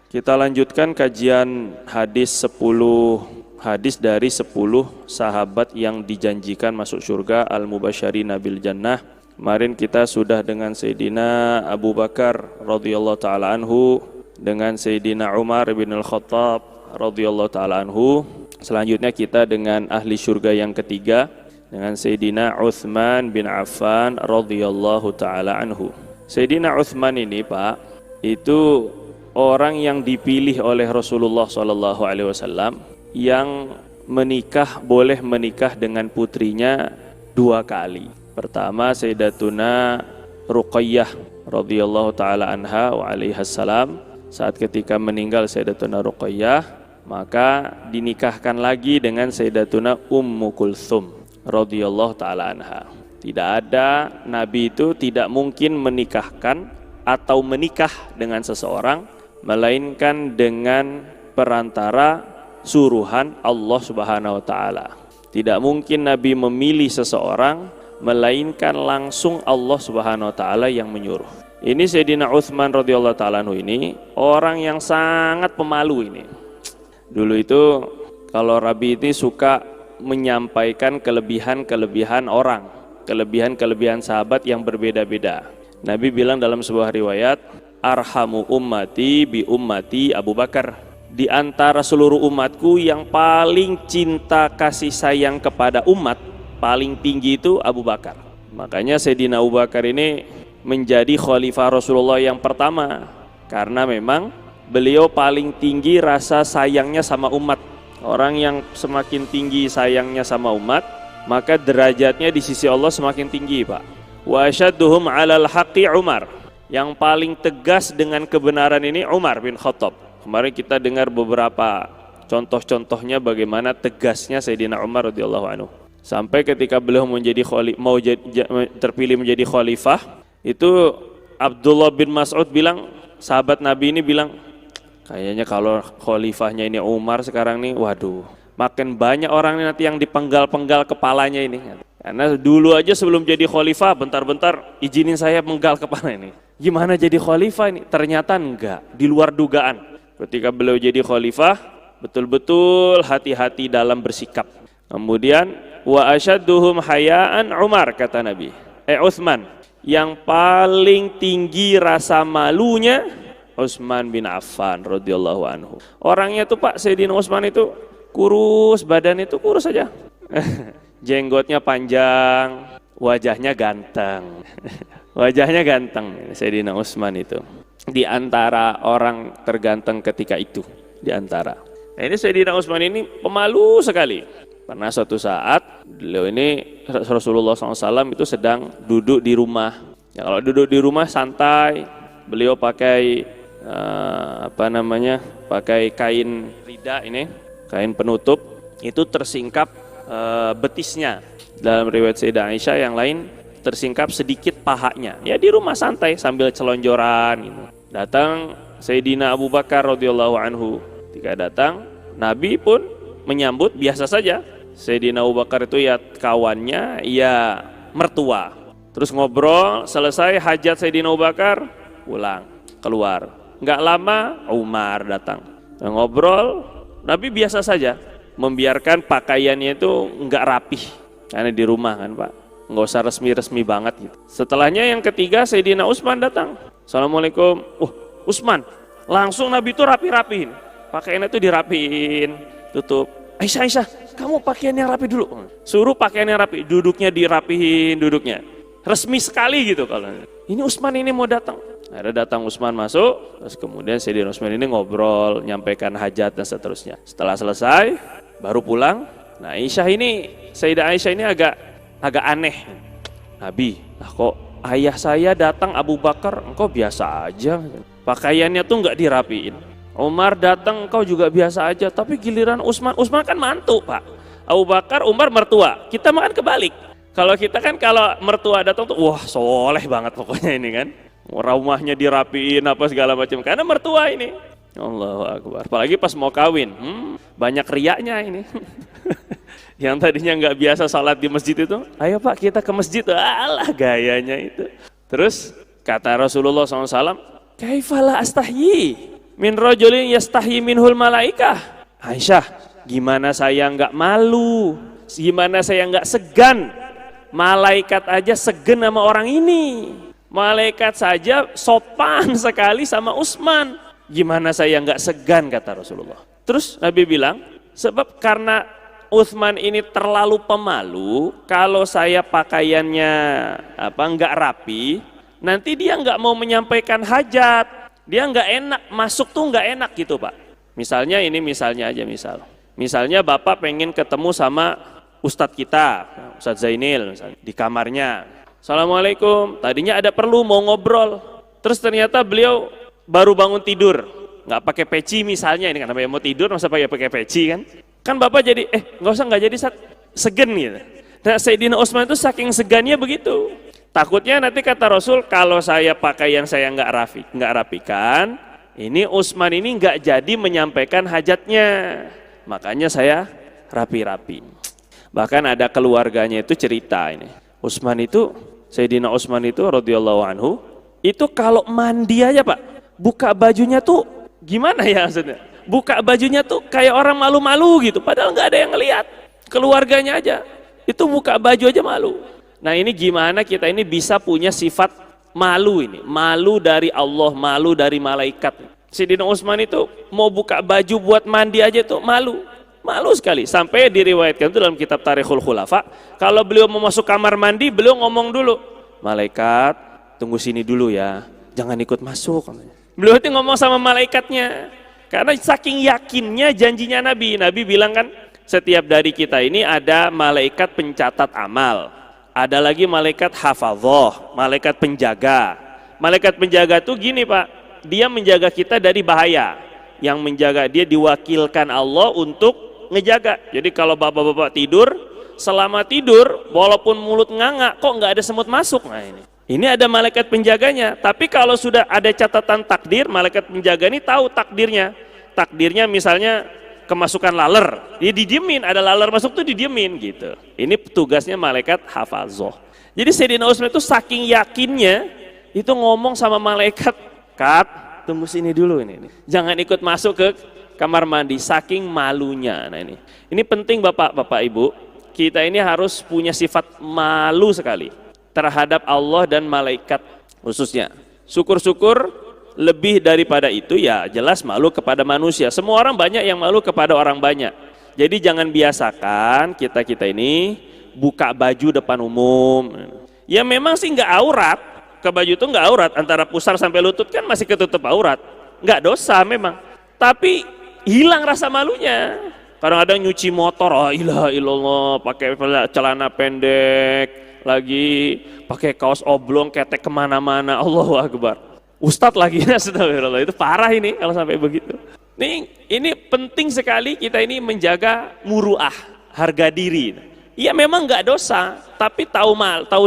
Kita lanjutkan kajian hadis 10 hadis dari 10 sahabat yang dijanjikan masuk surga al-mubasysyirina bil jannah. Kemarin kita sudah dengan Sayyidina Abu Bakar radhiyallahu taala anhu, dengan Sayyidina Umar bin Al-Khattab radhiyallahu taala anhu. Selanjutnya kita dengan ahli surga yang ketiga, dengan Sayyidina Utsman bin Affan radhiyallahu taala anhu. Sayyidina Utsman ini, Pak, itu orang yang dipilih oleh Rasulullah SAW yang boleh menikah dengan putrinya 2 kali. Pertama Sayyidatuna Ruqayyah radhiyallahu taala anha wa alaihassalam. Saat ketika meninggal Sayyidatuna Ruqayyah, maka dinikahkan lagi dengan Sayyidatuna Ummu Kulthum radhiyallahu taala anha. Tidak ada nabi itu tidak mungkin menikahkan atau menikah dengan seseorang melainkan dengan perantara suruhan Allah Subhanahu wa taala. Tidak mungkin Nabi memilih seseorang melainkan langsung Allah Subhanahu wa taala yang menyuruh. Ini Sayyidina Utsman radhiyallahu taala anhu ini orang yang sangat pemalu ini. Dulu itu kalau Rabi ini suka menyampaikan kelebihan-kelebihan orang, kelebihan-kelebihan sahabat yang berbeda-beda. Nabi bilang dalam sebuah riwayat, arhamu ummati bi ummati Abu Bakar. Di antara seluruh umatku yang paling cinta kasih sayang kepada umat paling tinggi itu Abu Bakar. Makanya Sayyidina Abu Bakar ini menjadi khalifah Rasulullah yang pertama, karena memang beliau paling tinggi rasa sayangnya sama umat. Orang yang semakin tinggi sayangnya sama umat, maka derajatnya di sisi Allah semakin tinggi, Pak. Wa asyadduhum 'alal haqqi Umar. Yang paling tegas dengan kebenaran ini Umar bin Khattab. Kemarin kita dengar beberapa contoh-contohnya bagaimana tegasnya Sayyidina Umar radhiyallahu anhu. Sampai ketika beliau terpilih menjadi khalifah, itu Abdullah bin Mas'ud bilang, sahabat Nabi ini bilang, kayaknya kalau khalifahnya ini Umar sekarang nih, waduh, makin banyak orang nanti yang dipenggal-penggal kepalanya ini. Karena dulu aja sebelum jadi khalifah, bentar-bentar izinin saya penggal kepala ini. Gimana jadi khalifah ini? Ternyata enggak, di luar dugaan. Ketika beliau jadi khalifah, betul-betul hati-hati dalam bersikap. Kemudian wa asyadduhum hayaan Umar, kata Nabi. Utsman, yang paling tinggi rasa malunya Utsman bin Affan radhiyallahu anhu. Orangnya tuh, Pak, Sayyidina Utsman itu kurus, badan itu kurus saja. Jenggotnya panjang, wajahnya ganteng. Wajahnya ganteng Sayyidina Utsman itu. Di antara orang terganteng ketika itu, di antara. Nah, ini Sayyidina Utsman ini pemalu sekali. Pernah suatu saat beliau ini Rasulullah SAW itu sedang duduk di rumah. Ya, kalau duduk di rumah santai, beliau pakai pakai kain rida ini, kain penutup, itu tersingkap betisnya. Dalam riwayat Sayyidah Aisyah yang lain tersingkap sedikit pahanya. Ya di rumah santai sambil celonjoran gitu. Datang Sayyidina Abu Bakar radhiyallahu anhu. Ketika datang, Nabi pun menyambut biasa saja. Sayyidina Abu Bakar itu ya kawannya, ya mertua. Terus ngobrol, selesai hajat Sayyidina Abu Bakar, pulang, keluar. Enggak lama Umar datang. Ngobrol, Nabi biasa saja, membiarkan pakaiannya itu enggak rapih. Karena di rumah kan, Pak, enggak usah resmi-resmi banget gitu. Setelahnya yang ketiga Sayyidina Utsman datang. Assalamualaikum. Utsman, langsung Nabi itu rapi-rapihin. Pakaiannya itu dirapihin, tutup. Aisyah, kamu pakaian yang rapi dulu. Suruh pakaian yang rapi, duduknya dirapihin, duduknya. Resmi sekali gitu kalau. Ini Utsman ini mau datang. Ada datang Utsman masuk, terus kemudian Sayyidina Utsman ini ngobrol, nyampaikan hajat dan seterusnya. Setelah selesai, baru pulang. Nah, Sayyidah Aisyah ini agak aneh. Nabi, lah kok ayah saya datang Abu Bakar, engkau biasa aja. Pakaiannya tuh enggak dirapiin. Umar datang, engkau juga biasa aja. Tapi giliran Utsman kan mantu, Pak. Abu Bakar, Umar mertua. Kita makan kebalik. Kalau kita kan kalau mertua datang tuh, wah soleh banget pokoknya ini kan. Rumahnya dirapiin apa segala macam. Karena mertua ini. Allahu Akbar. Apalagi pas mau kawin, banyak riaknya ini. Yang tadinya nggak biasa salat di masjid itu, ayo Pak kita ke masjid. Alah gayanya itu. Terus kata Rasulullah SAW, kaifala astahyi. min rajulin yastahi minhul malaikah. Aisyah, gimana saya nggak malu, gimana saya nggak segan, malaikat aja segan sama orang ini, malaikat saja sopan sekali sama Utsman, gimana saya nggak segan, kata Rasulullah. Terus Nabi bilang, sebab karena Utsman ini terlalu pemalu, kalau saya pakaiannya nggak rapi, nanti dia nggak mau menyampaikan hajat, dia nggak enak, masuk tuh nggak enak gitu Pak. Misalnya ini misalnya aja misalnya Bapak pengen ketemu sama Ustadz kita, Ustadz Zainil misalnya, di kamarnya. Assalamualaikum, tadinya ada perlu mau ngobrol, terus ternyata beliau baru bangun tidur, nggak pakai peci misalnya, ini kan namanya mau tidur masa pakai peci kan Bapak jadi nggak jadi segen gitu. Nah Sayyidina Utsman itu saking segannya begitu, takutnya nanti kata Rasul, kalau saya pakaian saya nggak rapikan, ini Utsman ini nggak jadi menyampaikan hajatnya, makanya saya rapi-rapi. Bahkan ada keluarganya itu cerita ini, Sayyidina Utsman itu radhiyallahu anhu, itu kalau mandi aja Pak, buka bajunya tuh gimana ya maksudnya? Buka bajunya tuh kayak orang malu-malu gitu, padahal nggak ada yang ngelihat, keluarganya aja, itu buka baju aja malu. Nah ini gimana kita ini bisa punya sifat malu ini, malu dari Allah, malu dari malaikat. Sayyidina Utsman itu mau buka baju buat mandi aja tuh malu sekali. Sampai diriwayatkan itu dalam kitab Tarikhul Khulafa, kalau beliau mau masuk kamar mandi, beliau ngomong dulu, malaikat tunggu sini dulu ya, jangan ikut masuk. Beliau itu ngomong sama malaikatnya, karena saking yakinnya janjinya Nabi bilang kan, setiap dari kita ini ada malaikat pencatat amal, ada lagi malaikat hafadhah, malaikat penjaga. Malaikat penjaga tuh gini Pak, dia menjaga kita dari bahaya, yang menjaga dia diwakilkan Allah untuk ngejaga. Jadi kalau bapak-bapak tidur, selama tidur walaupun mulut nganga kok nggak ada semut masuk, nah ini ada malaikat penjaganya. Tapi kalau sudah ada catatan takdir, malaikat penjaga ini tahu takdirnya misalnya kemasukan laler, dia didiemin, ada laler masuk tuh didiemin gitu. Ini tugasnya malaikat hafazah. Jadi Sayyidina Utsman itu saking yakinnya itu ngomong sama malaikat, "Kat, tunggu sini dulu ini. Jangan ikut masuk ke kamar mandi," saking malunya. Nah ini penting Bapak Ibu, kita ini harus punya sifat malu sekali terhadap Allah dan malaikat khususnya. Syukur-syukur lebih daripada itu ya jelas malu kepada manusia. Semua orang banyak yang malu kepada orang banyak. Jadi jangan biasakan kita ini buka baju depan umum. Ya memang sih nggak aurat, ke baju itu nggak aurat, antara pusar sampai lutut kan masih ketutup aurat, nggak dosa memang. Tapi hilang rasa malunya. Kadang-kadang nyuci motor, oh ilaha illallah, pakai celana pendek, lagi pakai kaos oblong ketek kemana-mana, Allahu Akbar. Ustadz lagi, astagfirullah, itu parah ini kalau sampai begitu. Ini penting sekali kita ini menjaga muruah, harga diri. Ya memang nggak dosa, tapi tahu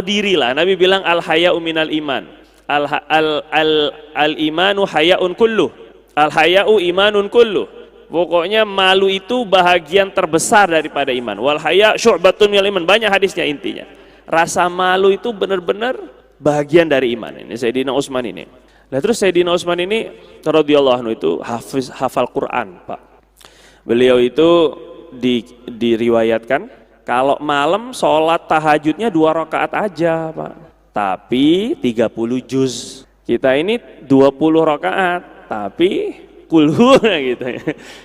diri lah. Nabi bilang al haya'u minal iman, al imanu haya'un kulluh, al haya'u imanun kulluh. Pokoknya malu itu bahagian terbesar daripada iman. Wal haya' syu'batun minal iman, banyak hadisnya intinya. Rasa malu itu benar-benar bahagian dari iman. Ini Sayyidina Utsman ini. Nah terus Sayyidina Utsman ini radhiyallahu anhu itu hafal Quran Pak. Beliau itu diriwayatkan kalau malam sholat tahajudnya 2 rakaat aja Pak, tapi 30 juz. Kita ini 20 rakaat tapi kulhu gitu.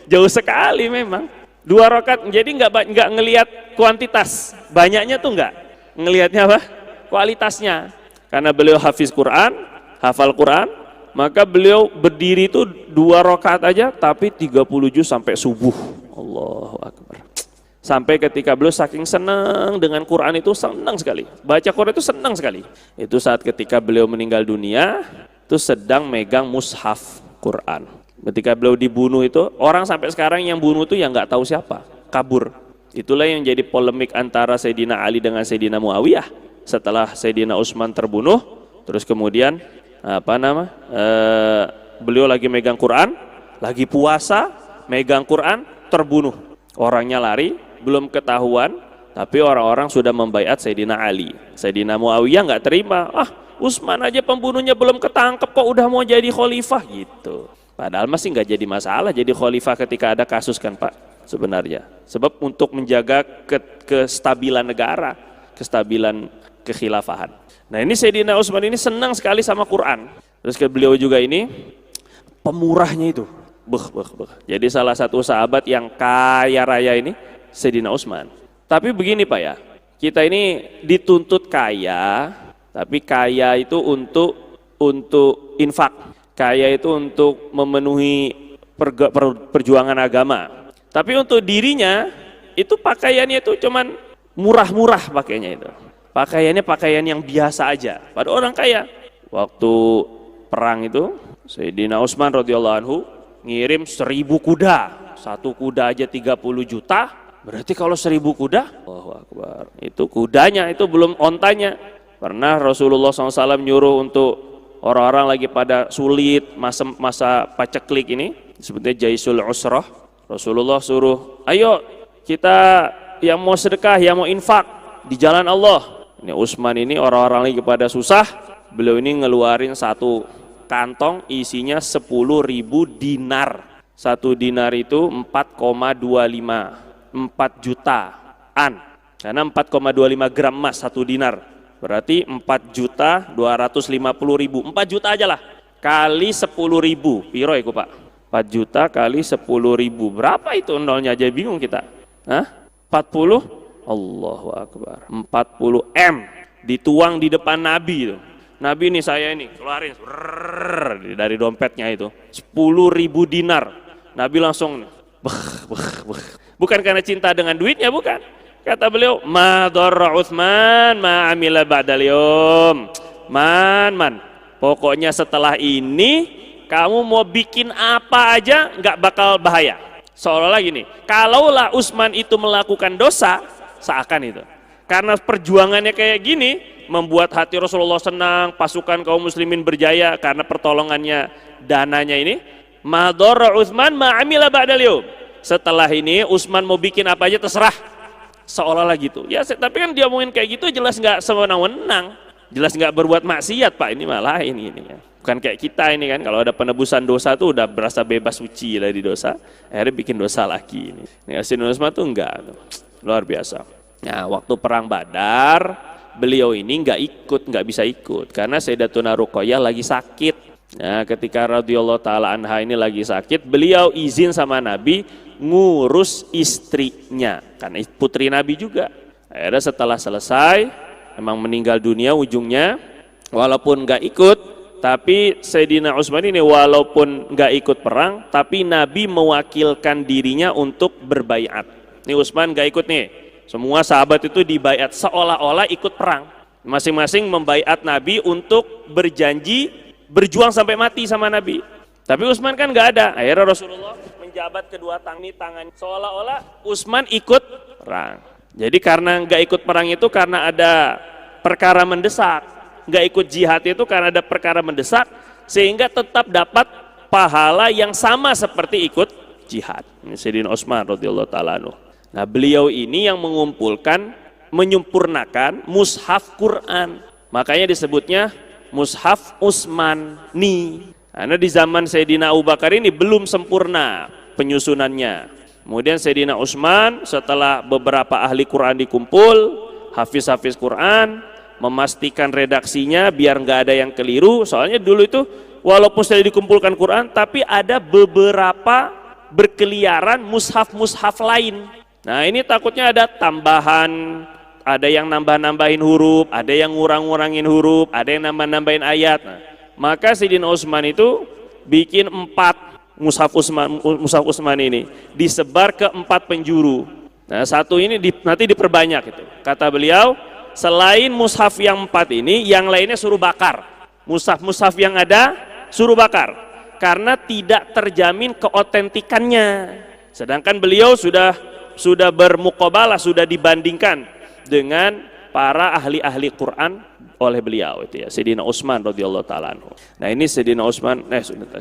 Jauh sekali memang. 2 rakaat, jadi nggak ngelihat kuantitas, banyaknya tuh nggak, ngelihatnya apa? Kualitasnya. Karena beliau hafiz Quran, hafal Quran, maka beliau berdiri itu 2 rakaat aja tapi 30 juz sampai subuh. Allahu Akbar. Sampai ketika beliau saking senang dengan Quran itu, senang sekali. Baca Quran itu senang sekali. Itu saat ketika beliau meninggal dunia, itu sedang megang mushaf Quran. Ketika beliau dibunuh itu, orang sampai sekarang yang bunuh itu yang nggak tahu siapa, kabur. Itulah yang jadi polemik antara Sayyidina Ali dengan Sayyidina Muawiyah. Setelah Sayyidina Utsman terbunuh, terus kemudian beliau lagi megang Quran, lagi puasa, megang Quran, terbunuh. Orangnya lari, belum ketahuan, tapi orang-orang sudah membaiat Sayyidina Ali. Sayyidina Muawiyah nggak terima, Utsman aja pembunuhnya belum ketangkep kok udah mau jadi khalifah gitu. Padahal masih nggak jadi masalah jadi khalifah ketika ada kasus kan Pak sebenarnya. Sebab untuk menjaga kestabilan negara, kestabilan kekhilafahan. Nah ini Sayyidina Utsman ini senang sekali sama Quran. Terus beliau juga ini pemurahnya itu. Jadi salah satu sahabat yang kaya raya ini Sayyidina Utsman. Tapi begini Pak ya, kita ini dituntut kaya, tapi kaya itu untuk infak. Kaya itu untuk memenuhi perjuangan agama. Tapi untuk dirinya itu pakaiannya itu cuman murah-murah pakaiannya itu. Pakaiannya pakaian yang biasa aja. Pada orang kaya. Waktu perang itu Sayyidina Utsman radhiyallahu anhu ngirim 1000 kuda. Satu kuda aja 30 juta. Berarti kalau 1000 kuda, Allahu Akbar. Itu kudanya, itu belum ontanya. Pernah Rasulullah SAW nyuruh untuk orang-orang lagi pada sulit masa paceklik ini, sebetulnya Jaisul Usrah. Rasulullah suruh, ayo kita yang mau sedekah, yang mau infak di jalan Allah. Ini Utsman ini orang-orang lagi pada susah, beliau ini ngeluarin satu kantong isinya 10.000 dinar. Satu dinar itu 4,25 4 jutaan. Karena 4,25 gram emas satu dinar. Berarti 4.250.000. 4 juta aja lah. Kali 10.000. Piro iku Pak? 4 juta kali 10.000. Berapa itu nolnya aja bingung kita. Hah? 40? Allahu Akbar. 40 M dituang di depan Nabi itu. Nabi ini saya ini keluarin dari dompetnya itu 10.000 dinar. Nabi langsung bukan karena cinta dengan duitnya, bukan. Kata beliau, ma dharra Utsman ma amila ba'dal yaum. Man. Pokoknya setelah ini kamu mau bikin apa aja nggak bakal bahaya. Seolah-olah gini, kalaulah Utsman itu melakukan dosa, seakan itu. Karena perjuangannya kayak gini, membuat hati Rasulullah senang, pasukan kaum muslimin berjaya karena pertolongannya, dananya ini. Ma dharra Utsman ma amila ba'dal yaum. Setelah ini Utsman mau bikin apa aja terserah. Seolah-olah gitu. Ya, tapi kan dia ngomongin kayak gitu jelas nggak sewenang-wenang. Jelas nggak berbuat maksiat Pak, ini malah ini ya. Bukan kayak kita ini kan, kalau ada penebusan dosa tuh udah berasa bebas suci dari dosa, akhirnya bikin dosa lagi ini. Sayyidina Utsman tuh enggak, luar biasa. Nah, waktu perang Badar, beliau ini nggak bisa ikut karena Sayyidatuna Ruqayyah lagi sakit. Nah, ketika radhiyallahu taala anha ini lagi sakit, beliau izin sama Nabi ngurus istrinya, karena putri Nabi juga. Akhirnya setelah selesai, memang meninggal dunia ujungnya, walaupun nggak ikut, tapi Sayyidina Utsman ini walaupun nggak ikut perang, tapi Nabi mewakilkan dirinya untuk berbaiat. Nih Utsman nggak ikut nih, semua sahabat itu dibaiat seolah-olah ikut perang. Masing-masing membaiat Nabi untuk berjanji berjuang sampai mati sama Nabi. Tapi Utsman kan nggak ada. Akhirnya Rasulullah menjabat kedua tangan seolah-olah Utsman ikut perang. Jadi karena nggak ikut perang itu karena ada perkara mendesak, nggak ikut jihad itu karena ada perkara mendesak, sehingga tetap dapat pahala yang sama seperti ikut jihad. Ini Sayyidina Utsman radhiyallahu taala anhu. Nah, beliau ini yang mengumpulkan, menyempurnakan mushaf Quran. Makanya disebutnya mushaf Utsmani. Karena di zaman Sayyidina Abu Bakar ini belum sempurna penyusunannya. Kemudian Sayyidina Utsman setelah beberapa ahli Quran dikumpul, hafiz-hafiz Quran, memastikan redaksinya biar nggak ada yang keliru. Soalnya dulu itu walaupun sudah dikumpulkan Quran, tapi ada beberapa berkeliaran mushaf-mushaf lain. Nah, ini takutnya ada tambahan, ada yang nambah-nambahin huruf, ada yang ngurang-ngurangin huruf, ada yang nambah-nambahin ayat. Nah, maka Sayyidina Utsman itu bikin 4 mushaf Utsman ini disebar ke 4 penjuru. Nah, satu ini nanti diperbanyak itu. Kata beliau, selain mushaf yang 4 ini, yang lainnya suruh bakar. Mushaf-mushaf yang ada suruh bakar karena tidak terjamin keotentikannya. Sedangkan beliau sudah bermuqabalah, sudah dibandingkan dengan para ahli-ahli Quran oleh beliau itu ya, Sayyidina Utsman radhiyallahu taala anhu. Nah, ini Sayyidina Utsman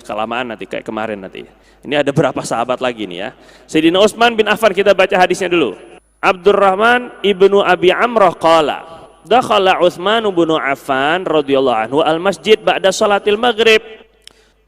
kelamaan nanti kayak kemarin nanti. Ini ada berapa sahabat lagi nih ya. Sayyidina Utsman bin Affan, kita baca hadisnya dulu. Abdurrahman ibnu Abi Amrah qala, dakhala Utsman bin Affan radhiyallahu anhu al-masjid ba'da salatil maghrib.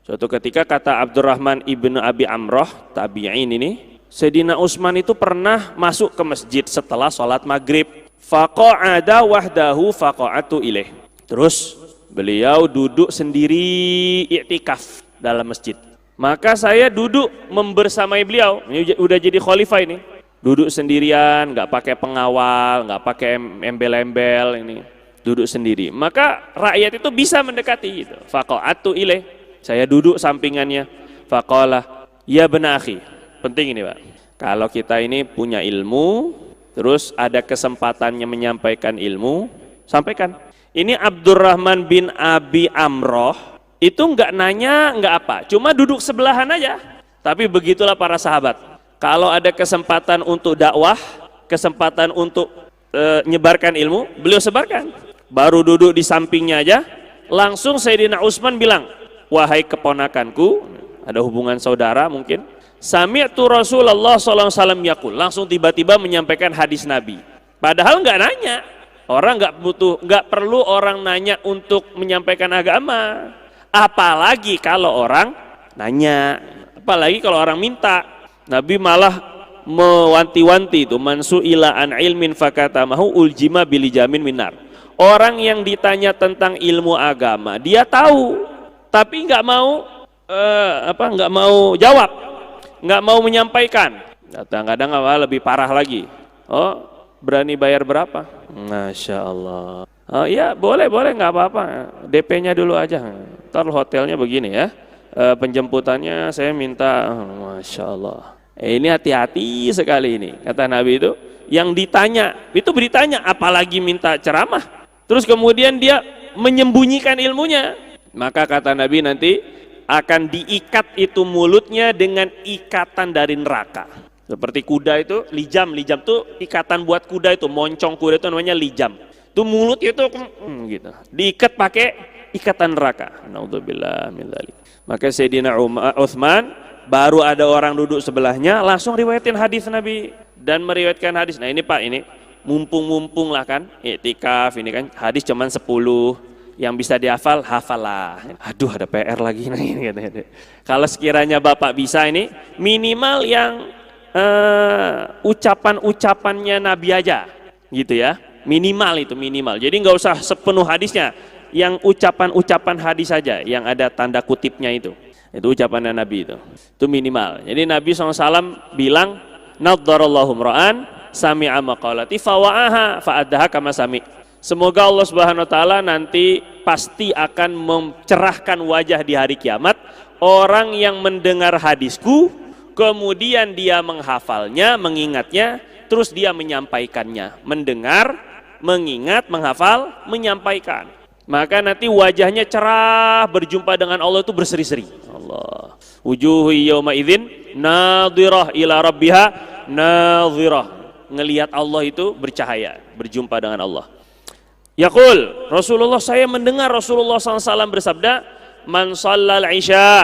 Suatu ketika kata Abdurrahman ibnu Abi Amroh, tabi'in ini, Sayyidina Utsman itu pernah masuk ke masjid setelah sholat maghrib. Faqa'ada wahdahu faqa'atu ilaih. Terus beliau duduk sendiri i'tikaf dalam masjid. Maka saya duduk membersamai beliau. Ini udah jadi khalifah ini. Duduk sendirian, nggak pakai pengawal, nggak pakai embel-embel ini. Duduk sendiri. Maka rakyat itu bisa mendekati gitu. Faqa'atu ilaih. Saya duduk sampingannya. Faqala, ya bena akhi. Penting ini Pak. Kalau kita ini punya ilmu, terus ada kesempatannya menyampaikan ilmu, sampaikan. Ini Abdurrahman bin Abi Amroh, itu nggak nanya, nggak apa. Cuma duduk sebelahan aja. Tapi begitulah para sahabat. Kalau ada kesempatan untuk dakwah, kesempatan untuk nyebarkan ilmu, beliau sebarkan. Baru duduk di sampingnya aja, langsung Sayyidina Utsman bilang, wahai keponakanku, ada hubungan saudara mungkin, sami'tu Rasulullah SAW yaqul, langsung tiba-tiba menyampaikan hadis Nabi. Padahal nggak nanya, orang nggak perlu orang nanya untuk menyampaikan agama. Apalagi kalau orang nanya, apalagi kalau orang minta. Nabi malah mewanti-wanti itu, mansu ila an ilmin fakatamahu uljima bilijamin minar. Orang yang ditanya tentang ilmu agama, dia tahu, tapi nggak mau nggak mau jawab, nggak mau menyampaikan. Kadang-kadang lebih parah lagi. Oh, berani bayar berapa? Masya Allah. Oh iya, boleh nggak apa-apa. DP-nya dulu aja. Ntar hotelnya begini ya. Penjemputannya saya minta. Masya Allah. Ini hati-hati sekali ini. Kata Nabi itu, yang ditanya itu beritanya, apalagi minta ceramah. Terus kemudian dia menyembunyikan ilmunya. Maka kata Nabi nanti akan diikat itu mulutnya dengan ikatan dari neraka. Seperti kuda itu, lijam itu ikatan buat kuda itu, moncong kuda itu namanya lijam. Itu mulut itu gitu. Diikat pakai ikatan neraka. Naudzubillah min dzalik. Maka Sayyidina Utsman baru ada orang duduk sebelahnya langsung riwayatin hadis Nabi dan meriwayatkan hadis. Nah, ini Pak, ini mumpung lah kan, iktikaf ini kan hadis cuman 10. Yang bisa dihafal, hafalah. Aduh, ada PR lagi nih. Kalau sekiranya Bapak bisa ini, minimal yang ucapan-ucapannya Nabi aja, gitu ya. Minimal itu, minimal. Jadi nggak usah sepenuh hadisnya, yang ucapan-ucapan hadis saja, yang ada tanda kutipnya itu. Itu ucapannya Nabi itu. Itu minimal. Jadi Nabi SAW bilang, naddarallahu mra'an sami'a maqalati fawa'aha fa'addaha kama sami'. Semoga Allah Subhanahu wa taala nanti pasti akan mencerahkan wajah di hari kiamat orang yang mendengar hadisku, kemudian dia menghafalnya, mengingatnya, terus dia menyampaikannya. Mendengar, mengingat, menghafal, menyampaikan. Maka nanti wajahnya cerah, berjumpa dengan Allah itu berseri-seri. Allah. Wujuhu yawma idzin nadhirah ila rabbiha nadhirah. Ngelihat Allah itu bercahaya, berjumpa dengan Allah. Yaqul, Rasulullah, saya mendengar Rasulullah SAW bersabda, man shallal isya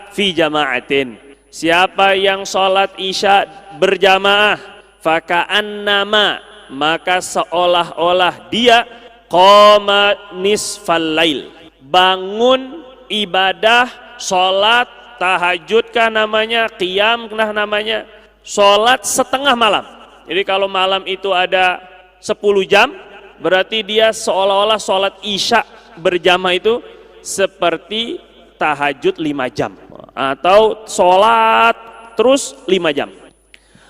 fi jama'atin, siapa yang sholat isya berjamaah, faka'annama, maka seolah-olah dia qama nisfal lail, bangun ibadah sholat tahajud kah namanya, qiyam kah namanya, sholat setengah malam. Jadi kalau malam itu ada 10 jam, berarti dia seolah-olah sholat isya berjamaah itu seperti tahajud 5 jam atau sholat terus 5 jam.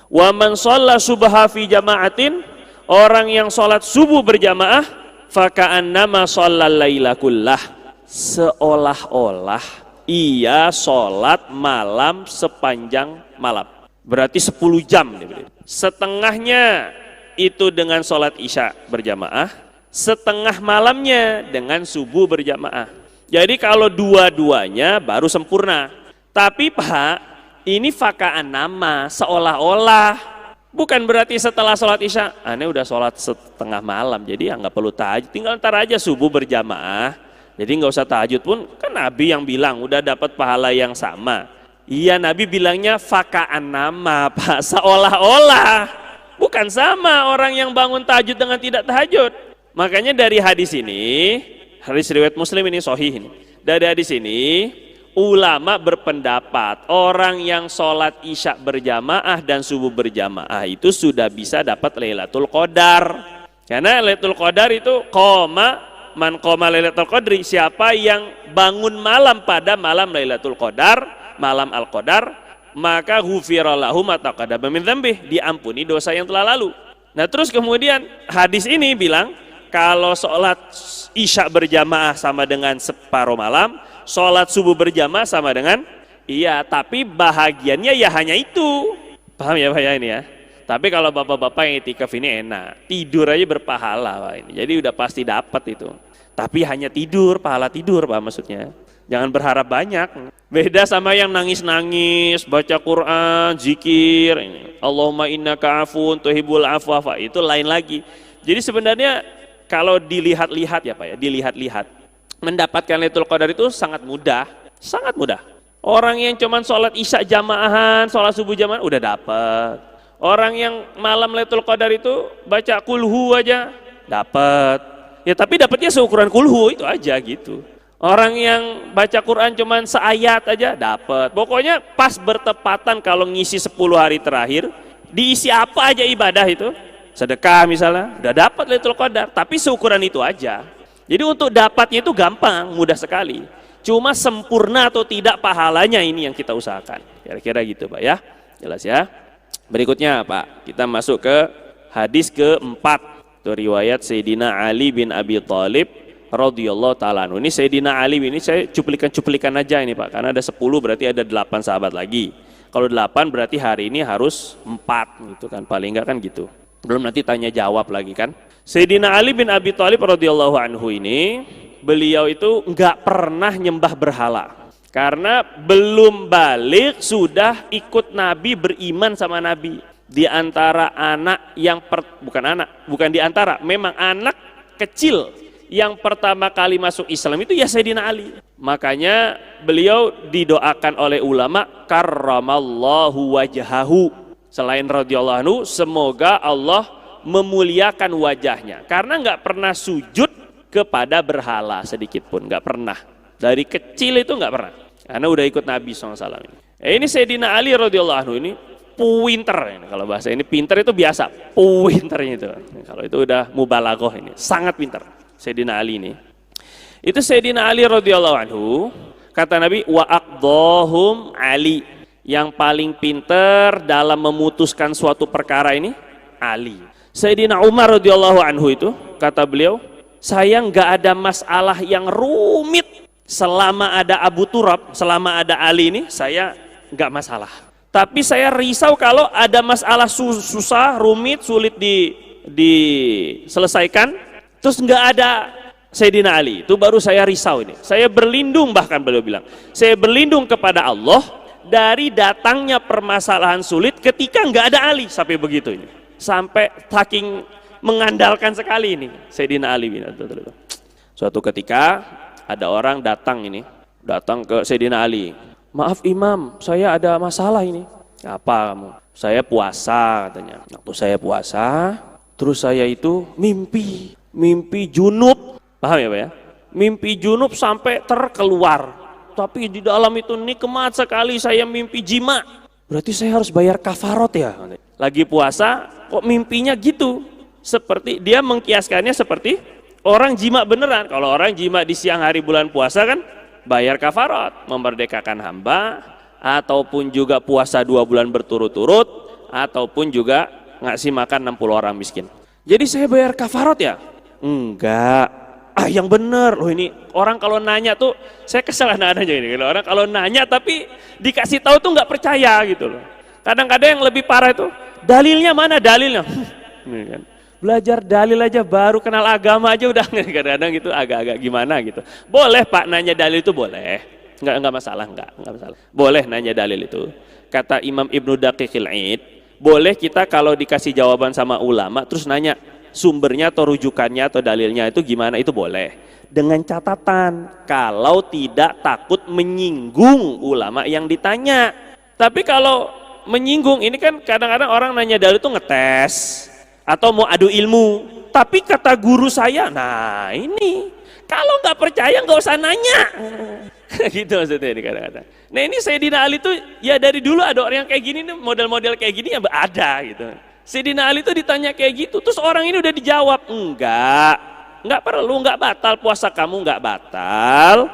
Wa man shalla subha fi jama'atin, orang yang sholat subuh berjamaah, faka'annama shallal laila kullah, seolah-olah ia sholat malam sepanjang malam. Berarti 10 jam. Setengahnya itu dengan sholat isya berjamaah, setengah malamnya dengan subuh berjamaah. Jadi kalau dua-duanya baru sempurna. Tapi Pak, ini faka'an nama, seolah-olah. Bukan berarti setelah sholat isya, aneh udah sholat setengah malam, jadi nggak perlu tahajud, tinggal ntar aja subuh berjamaah. Jadi nggak usah tahajud pun, kan Nabi yang bilang udah dapat pahala yang sama. Iya, Nabi bilangnya faka'an nama Pak, seolah-olah. Bukan sama orang yang bangun tahajud dengan tidak tahajud. Makanya dari hadis ini, hadis riwayat Muslim ini sahih ini. Dari hadis ini, ulama berpendapat orang yang sholat isya berjamaah dan subuh berjamaah itu sudah bisa dapat Lailatul Qadar. Karena Lailatul Qadar itu man qoma Lailatul Qadri, siapa yang bangun malam pada malam Lailatul Qadar, malam Al-Qadar, maka ghufira lahu ma taqaddama min dzambih, diampuni dosa yang telah lalu. Nah terus kemudian hadis ini bilang kalau sholat isya berjamaah sama dengan separuh malam, sholat subuh berjamaah sama dengan tapi bahagiannya ya hanya itu. Paham ya Pak ya ini ya? Tapi kalau bapak-bapak yang itikaf ini enak, tidur aja berpahala Pak ini. Jadi udah pasti dapat itu. Tapi hanya tidur, pahala tidur Pak maksudnya. Jangan berharap banyak. Beda sama yang nangis-nangis, baca Quran, zikir, ini. Allahumma innaka afun tuhibbul afwa, itu lain lagi. Jadi sebenarnya kalau dilihat-lihat ya Pak ya, dilihat-lihat mendapatkan Lailatul Qadar itu sangat mudah, sangat mudah. Orang yang cuman sholat isya jamaahan, sholat subuh jamaahan udah dapat. Orang yang malam Lailatul Qadar itu baca kulhu aja dapat. Ya tapi dapatnya seukuran kulhu itu aja gitu. Orang yang baca Quran cuman seayat aja dapat. Pokoknya pas bertepatan kalau ngisi 10 hari terakhir, diisi apa aja ibadah itu, sedekah misalnya, udah dapat Lailatul Qadar. Tapi seukuran itu aja. Jadi untuk dapatnya itu gampang, mudah sekali. Cuma sempurna atau tidak pahalanya ini yang kita usahakan. Kira-kira gitu Pak ya. Jelas ya. Berikutnya Pak, kita masuk ke hadis keempat, itu riwayat Sayyidina Ali bin Abi Thalib radhiyallahu ta'ala anhu. Ini Sayyidina Ali ini saya cuplikan aja ini Pak, karena ada 10 berarti ada 8 sahabat lagi. Kalau 8 berarti hari ini harus 4 gitu kan, paling enggak kan gitu. Belum nanti tanya jawab lagi kan. Sayyidina Ali bin Abi Thalib radhiyallahu anhu ini, beliau itu enggak pernah nyembah berhala. Karena belum balik sudah ikut Nabi, beriman sama Nabi. Di antara anak yang bukan di antara, memang anak kecil yang pertama kali masuk Islam itu ya Sayyidina Ali. Makanya beliau didoakan oleh ulama karramallahu wajhahu. Selain radhiyallahu anhu, semoga Allah memuliakan wajahnya. Karena nggak pernah sujud kepada berhala sedikit pun, nggak pernah. Dari kecil itu nggak pernah. Karena udah ikut Nabi SAW ini. Ini Sayyidina Ali radhiyallahu anhu ini pinter ini. Kalau bahasa ini pinter itu biasa, pinternya itu. Kalau itu udah mubalaghah ini, sangat pinter Sayyidina Ali ini. Itu Sayyidina Ali radhiyallahu anhu, kata Nabi, wa aqdahum Ali, yang paling pinter dalam memutuskan suatu perkara ini Ali. Sayyidina Umar radhiyallahu anhu itu kata beliau, saya nggak ada masalah yang rumit selama ada Abu Turab, selama ada Ali ini saya nggak masalah. Tapi saya risau kalau ada masalah susah, rumit, sulit diselesaikan, terus nggak ada Sayyidina Ali, itu baru saya risau ini. Saya berlindung, bahkan beliau bilang, saya berlindung kepada Allah dari datangnya permasalahan sulit ketika nggak ada Ali, sampai begitu ini. Sampai saking mengandalkan sekali ini Sayyidina Ali bin Abi Thalib. Suatu ketika ada orang datang ke Sayyidina Ali. Maaf Imam, saya ada masalah ini. Apa kamu? Saya puasa katanya. Waktu saya puasa, terus saya itu mimpi junub. Paham ya Pak ya? Mimpi junub sampai terkeluar. Tapi di dalam itu nikmat sekali saya mimpi jima. Berarti saya harus bayar kafarot ya? Lagi puasa, kok mimpinya gitu? Seperti dia mengkiaskannya seperti orang jima beneran. Kalau orang jima di siang hari bulan puasa kan bayar kafarat, memerdekakan hamba, ataupun juga puasa 2 bulan berturut-turut, ataupun juga ngasih makan 60 orang miskin. Jadi saya bayar kafarat ya? Enggak. Yang bener loh ini. Orang kalau nanya tuh, saya kesel aja ini. Orang kalau nanya tapi dikasih tahu tuh nggak percaya gitu loh. Kadang-kadang yang lebih parah itu, dalilnya mana dalilnya? Nih kan. Belajar dalil aja baru kenal agama aja udah kadang-kadang gitu agak-agak gimana gitu. Boleh Pak nanya dalil itu boleh. Enggak masalah, enggak masalah. Boleh nanya dalil itu. Kata Imam Ibnu Daqiqil Id, boleh kita kalau dikasih jawaban sama ulama terus nanya sumbernya atau rujukannya atau dalilnya itu gimana, itu boleh. Dengan catatan kalau tidak takut menyinggung ulama yang ditanya. Tapi kalau menyinggung ini kan kadang-kadang orang nanya dalil itu ngetes atau mau adu ilmu, tapi kata guru saya, nah ini kalau nggak percaya nggak usah nanya, Gitu maksudnya ini kadang-kadang. Nah ini Sayyidina Ali tuh ya dari dulu ada orang yang kayak gini nih, model-model kayak gini ya ada gitu. Sayyidina Ali tuh ditanya kayak gitu, terus orang ini udah dijawab, enggak perlu, enggak batal puasa kamu, enggak batal,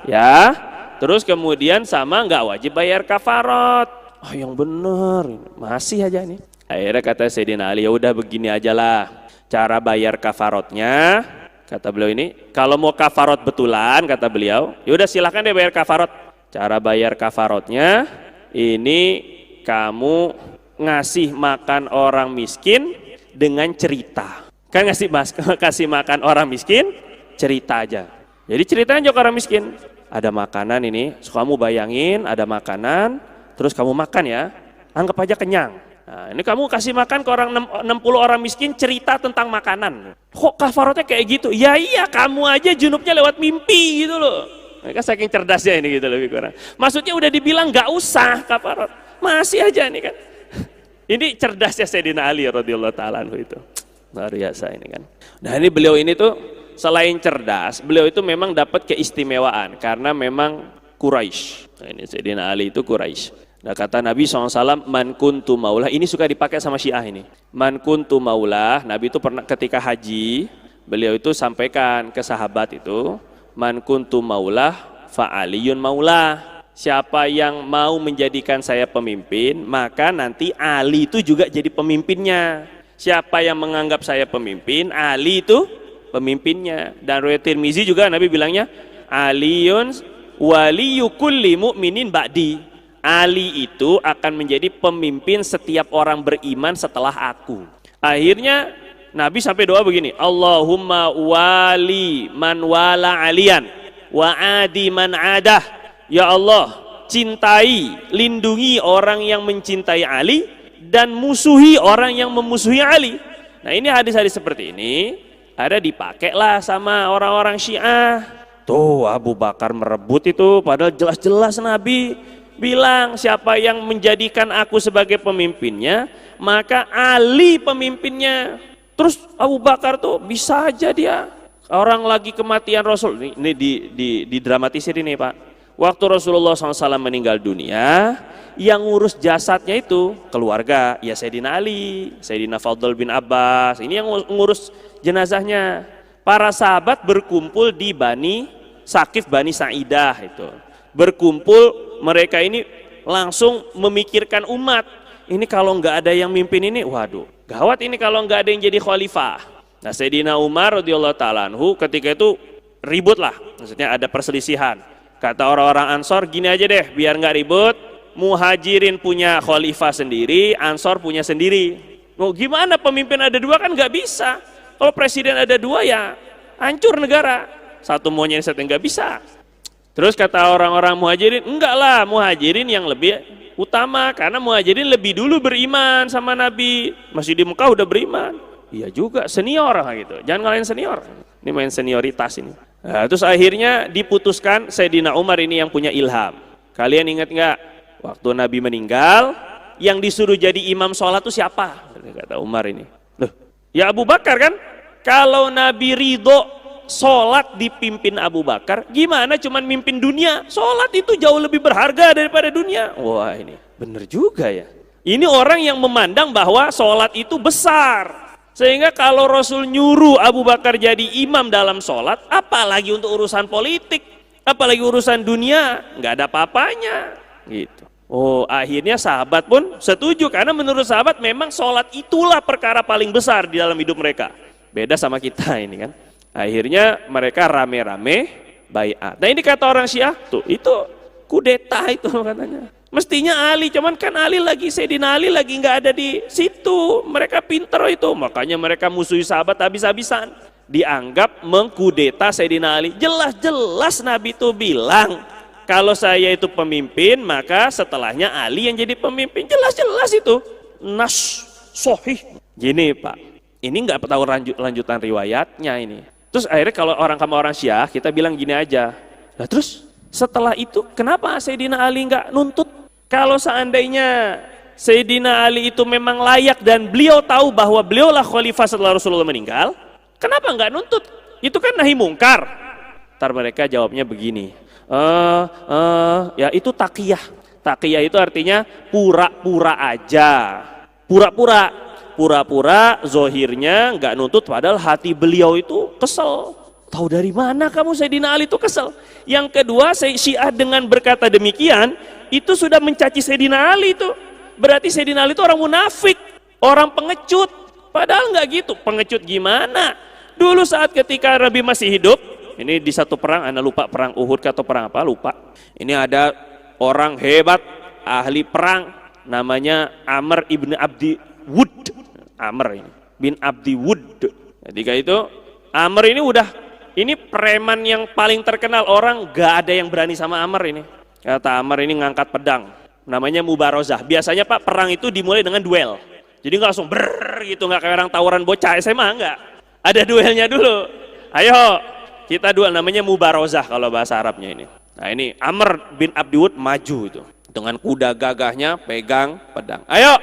ya. Terus kemudian sama enggak wajib bayar kafarat. Oh yang bener, masih aja nih. Akhirnya kata Sayyidina Ali, ya udah begini aja lah, cara bayar kafaratnya. Kata beliau ini, kalau mau kafarot betulan, kata beliau, yaudah silahkan deh bayar kafarot. Cara bayar kafarotnya, ini kamu ngasih makan orang miskin dengan cerita. Kan kasih makan orang miskin, cerita aja. Jadi ceritanya juga orang miskin. Ada makanan ini, kamu bayangin ada makanan, terus kamu makan ya, anggap aja kenyang. Nah, ini kamu kasih makan ke orang 60 orang miskin, cerita tentang makanan. Kok kafaratnya kayak gitu? Ya iya, kamu aja junubnya lewat mimpi gitu loh. Mereka saking cerdasnya ini gitu lebih kurang. Maksudnya udah dibilang nggak usah kafarat, masih aja nih kan. Ini cerdasnya Sayyidina Ali radhiyallahu taala anhu itu. Luar biasa ini kan. Nah ini beliau ini tuh selain cerdas, beliau itu memang dapat keistimewaan karena memang Quraisy. Nah, ini Sayyidina Ali itu Quraisy. Nah kata Nabi SAW, man kuntu maulah, ini suka dipakai sama Syiah ini. Man kuntu maulah, Nabi itu pernah ketika haji, beliau itu sampaikan ke sahabat itu, man kuntu maulah fa aliyun maulah. Siapa yang mau menjadikan saya pemimpin, maka nanti Ali itu juga jadi pemimpinnya. Siapa yang menganggap saya pemimpin, Ali itu pemimpinnya. Dan riwayat Tirmizi juga Nabi bilangnya, Aliyun waliyu kulli mu'minin ba'di. Ali itu akan menjadi pemimpin setiap orang beriman setelah aku. Akhirnya Nabi sampai doa begini, Allahumma wali man wala aliyan wa adi man adah. Ya Allah, cintai, lindungi orang yang mencintai Ali dan musuhi orang yang memusuhi Ali. Nah ini hadis-hadis seperti ini ada dipakailah sama orang-orang Syiah. Tuh Abu Bakar merebut itu, padahal jelas-jelas Nabi bilang siapa yang menjadikan aku sebagai pemimpinnya, maka Ali pemimpinnya. Terus Abu Bakar tuh bisa aja dia, orang lagi kematian Rasul, ini didramatisir ini Pak. Waktu Rasulullah SAW meninggal dunia, yang ngurus jasadnya itu keluarga, ya Sayyidina Ali, Sayyidina Fadl bin Abbas, ini yang ngurus jenazahnya. Para sahabat berkumpul di Bani Saqif, Bani Sa'idah itu. Berkumpul, mereka ini langsung memikirkan umat. Ini kalau nggak ada yang mimpin ini, waduh, gawat ini kalau nggak ada yang jadi khalifah. Nah Sayyidina Umar radhiyallahu ta'ala anhu ketika itu ribut lah, maksudnya ada perselisihan. Kata orang-orang Ansor, gini aja deh, biar nggak ribut, Muhajirin punya khalifah sendiri, Ansor punya sendiri. Mau gimana pemimpin ada dua kan nggak bisa. Kalau presiden ada dua ya hancur negara. Satu maunya satu nggak bisa. Terus kata orang-orang Muhajirin, enggak lah, Muhajirin yang lebih utama karena Muhajirin lebih dulu beriman sama Nabi, masih di Mekah udah beriman. Iya juga, senior gitu, jangan ngalahin senior. Ini main senioritas ini. Nah, terus akhirnya diputuskan Sayyidina Umar ini yang punya ilham. Kalian ingat nggak waktu Nabi meninggal, yang disuruh jadi imam sholat itu siapa? Kata Umar ini. Loh, ya Abu Bakar kan? Kalau Nabi ridho sholat dipimpin Abu Bakar, gimana cuman mimpin dunia? Sholat itu jauh lebih berharga daripada dunia. Wah ini bener juga ya. Ini orang yang memandang bahwa sholat itu besar, sehingga kalau Rasul nyuruh Abu Bakar jadi imam dalam sholat, apalagi untuk urusan politik, apalagi urusan dunia, nggak ada apa-apanya gitu. Oh akhirnya sahabat pun setuju, karena menurut sahabat memang sholat itulah perkara paling besar di dalam hidup mereka. Beda sama kita ini kan. Akhirnya mereka rame-rame baiat. Nah ini kata orang Syiah, tuh itu kudeta itu katanya. Mestinya Ali, cuman kan Ali lagi, Sayyidina Ali lagi nggak ada di situ. Mereka pinter itu, makanya mereka musuhi sahabat habis-habisan. Dianggap mengkudeta Sayyidina Ali. Jelas-jelas Nabi itu bilang, kalau saya itu pemimpin, maka setelahnya Ali yang jadi pemimpin. Jelas-jelas itu. Nas sahih. Gini Pak, ini nggak tahu lanjutan riwayatnya ini. Terus akhirnya kalau orang Syiah, kita bilang gini aja. Nah terus setelah itu kenapa Sayyidina Ali nggak nuntut? Kalau seandainya Sayyidina Ali itu memang layak dan beliau tahu bahwa beliaulah khalifah setelah Rasulullah meninggal, kenapa nggak nuntut? Itu kan nahi mungkar. Ntar mereka jawabnya begini, Ya itu taqiyah. Taqiyah itu artinya pura-pura aja. Pura-pura zohirnya nggak nuntut, padahal hati beliau itu kesel. Tahu dari mana kamu Sayyidina Ali itu kesel? Yang kedua, Syiah dengan berkata demikian itu sudah mencaci Sayyidina Ali itu. Berarti Sayyidina Ali itu orang munafik, orang pengecut. Padahal nggak gitu. Pengecut gimana? Dulu saat ketika Nabi masih hidup, ini di satu perang, anda lupa perang Uhud atau perang apa, lupa. Ini ada orang hebat, ahli perang, namanya Amr ibn Abdi Wud. Amr ini bin Abdi Wud. Ketika itu Amr ini preman yang paling terkenal, orang gak ada yang berani sama Amr ini. Kata Amr ini ngangkat pedang, namanya Mubarozah. Biasanya Pak, perang itu dimulai dengan duel. Jadi nggak langsung gitu, nggak kayak orang tawuran bocah SMA, nggak. Ada duelnya dulu. Ayo kita duel, namanya Mubarozah kalau bahasa Arabnya ini. Nah ini Amr bin Abdi Wud maju itu dengan kuda gagahnya, pegang pedang. Ayo,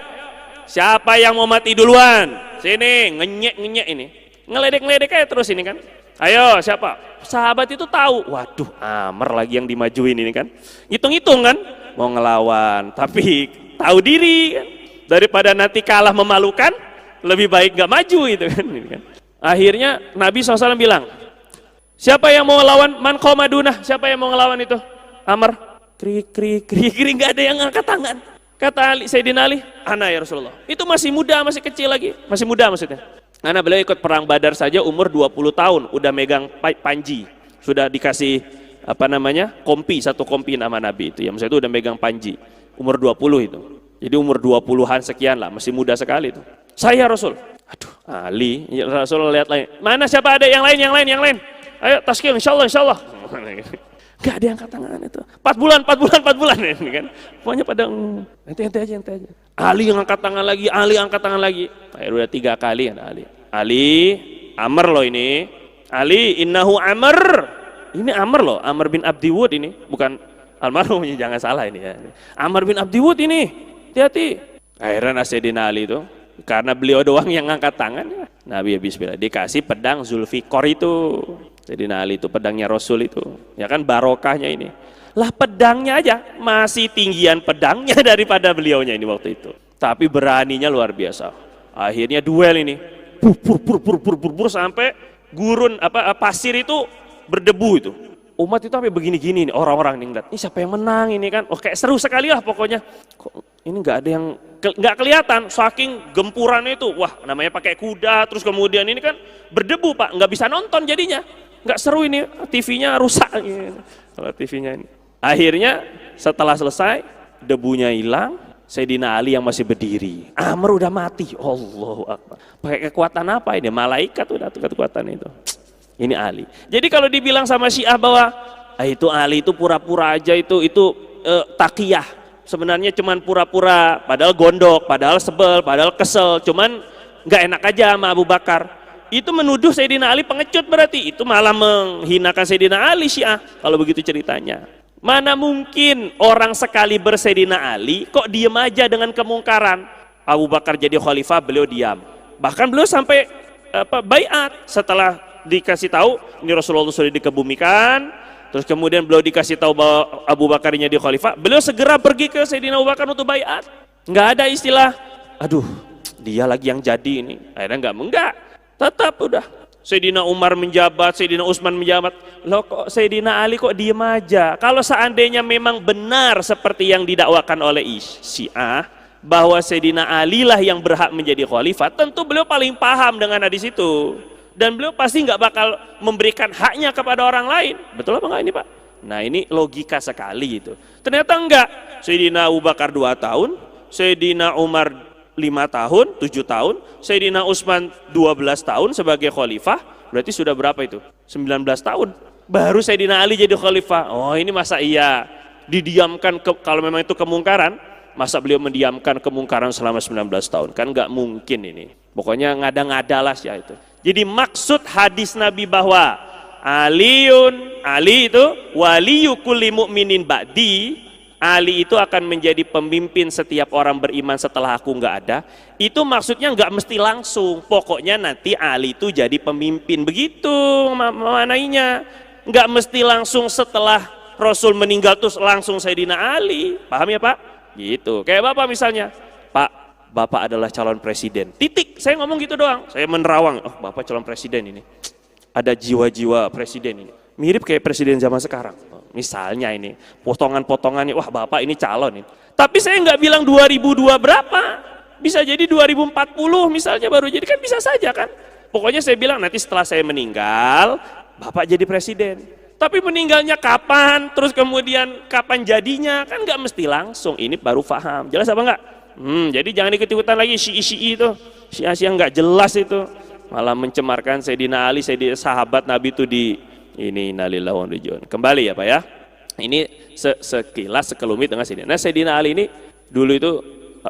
siapa yang mau mati duluan? Sini, ngenyek ini. Ngeledek aja terus ini kan. Ayo, siapa? Sahabat itu tahu. Waduh, Amr lagi yang dimajuin ini kan. Hitung-hitung kan, mau ngelawan, tapi tahu diri kan. Daripada nanti kalah memalukan, lebih baik gak maju itu kan. Ini kan. Akhirnya Nabi SAW bilang, siapa yang mau ngelawan? Man qomadunah, siapa yang mau ngelawan itu? Amr, krik, gak ada yang ngangkat tangan. Kata Sayyidina Ali, ana ya Rasulullah. Itu masih muda, masih kecil lagi. Masih muda maksudnya. Karena beliau ikut perang Badar saja umur 20 tahun, udah megang panji. Sudah dikasih kompi, satu kompi nama Nabi itu. Ya, maksudnya itu udah megang panji. Umur 20 itu. Jadi umur 20-an sekian lah, masih muda sekali itu. Saya Rasul. Aduh, Ali, ya Rasul lihat lain. Mana siapa ada yang lain? Ayo taskil, insyaallah. Gak ada yang angkat tangan itu. 4 bulan ini kan. Pokoknya pada ente aja. Ali yang angkat tangan lagi. Udah 3 kali ya Ali, Amr loh ini. Ali, innahu Amr. Ini Amr loh, Amr bin Abdi Wud ini, bukan almarhumnya, jangan salah ini ya. Amr bin Abdi Wud ini, hati-hati. Akhirnya Sayyidina Ali itu, karena beliau doang yang angkat tangan, Nabi bismillah dikasih pedang Zulfikar itu. Sayyidina Ali itu pedangnya Rasul itu, ya kan barokahnya ini. Lah pedangnya aja masih tinggian pedangnya daripada beliaunya ini waktu itu. Tapi beraninya luar biasa. Akhirnya duel ini, pur sampai gurun pasir itu berdebu itu. Umat itu sampai begini-gini nih, orang-orang nih ngeliat, ini siapa yang menang ini kan? Oh kayak seru sekali lah pokoknya. Kok ini nggak ada yang nggak kelihatan, saking gempurannya itu. Wah namanya pakai kuda, terus kemudian ini kan berdebu Pak, nggak bisa nonton jadinya. Nggak seru ini, TV-nya rusak kalau TV-nya ini. Akhirnya setelah selesai, debunya hilang, Sayyidina Ali yang masih berdiri. Amr udah mati. Allahu Akbar. Pakai kekuatan apa ini? Malaikat udah kekuatan itu. Ini Ali. Jadi kalau dibilang sama Syiah bahwa itu Ali itu pura-pura aja, itu taqiyah. Sebenarnya cuman pura-pura, padahal gondok, padahal sebel, padahal kesel, cuman nggak enak aja sama Abu Bakar. Itu menuduh Sayyidina Ali pengecut, berarti itu malah menghinakan Sayyidina Ali Syiah kalau begitu ceritanya. Mana mungkin orang sekali Sayyidina Ali kok diem aja dengan kemungkaran. Abu Bakar jadi khalifah, beliau diam. Bahkan beliau sampai baiat setelah dikasih tahu ini Rasulullah sudah dikebumikan. Terus kemudian beliau dikasih tahu bahwa Abu Bakar ini jadi khalifah, beliau segera pergi ke Sayyidina Abu Bakar untuk baiat. Nggak ada istilah, aduh dia lagi yang jadi ini. Akhirnya enggak. Tetap udah Sayyidina Umar menjabat, Sayyidina Utsman menjabat. Loh kok Sayyidina Ali kok diem aja? Kalau seandainya memang benar seperti yang didakwakan oleh Syiah bahwa Sayyidina Ali lah yang berhak menjadi khalifah, tentu beliau paling paham dengan hadis itu. Dan beliau pasti nggak bakal memberikan haknya kepada orang lain. Betul apa enggak ini Pak? Nah ini logika sekali itu. Ternyata enggak. Sayyidina Abu Bakar 2 tahun, Sayyidina Umar 5 tahun, 7 tahun, Sayyidina Utsman 12 tahun sebagai khalifah, berarti sudah berapa itu? 19 tahun. Baru Sayyidina Ali jadi khalifah. Oh ini masa iya didiamkan kalau memang itu kemungkaran, masa beliau mendiamkan kemungkaran selama 19 tahun? Kan nggak mungkin ini. Pokoknya ngada-ngada lah ya itu. Jadi maksud hadis Nabi bahwa Ali itu waliyu kulli mu'minin ba'di, Ali itu akan menjadi pemimpin setiap orang beriman setelah aku nggak ada. Itu maksudnya nggak mesti langsung. Pokoknya nanti Ali itu jadi pemimpin. Begitu maknanya. Nggak mesti langsung setelah Rasul meninggal terus langsung Sayyidina Ali. Paham ya Pak? Gitu. Kayak Bapak misalnya, Pak, Bapak adalah calon presiden. Titik, saya ngomong gitu doang. Saya menerawang, oh Bapak calon presiden ini. Ada jiwa-jiwa presiden ini. Mirip kayak presiden zaman sekarang. Misalnya ini, potongan-potongannya, wah Bapak ini calon ini. Tapi saya nggak bilang 2002 berapa. Bisa jadi 2040 misalnya baru jadi, kan bisa saja kan. Pokoknya saya bilang nanti setelah saya meninggal, Bapak jadi presiden. Tapi meninggalnya kapan, terus kemudian kapan jadinya, kan nggak mesti langsung. Ini baru paham. Jelas apa enggak? Jadi jangan ikut-ikutan lagi Syi'i itu. Syiah nggak jelas itu. Malah mencemarkan Sayyidina Ali, Sayyidina sahabat Nabi itu di ini innalillahi wa inna ilaihi raji'un. Kembali ya Pak ya. Ini sekilas sekelumit dengan Sayyidina. Nah Sayyidina Ali ini dulu itu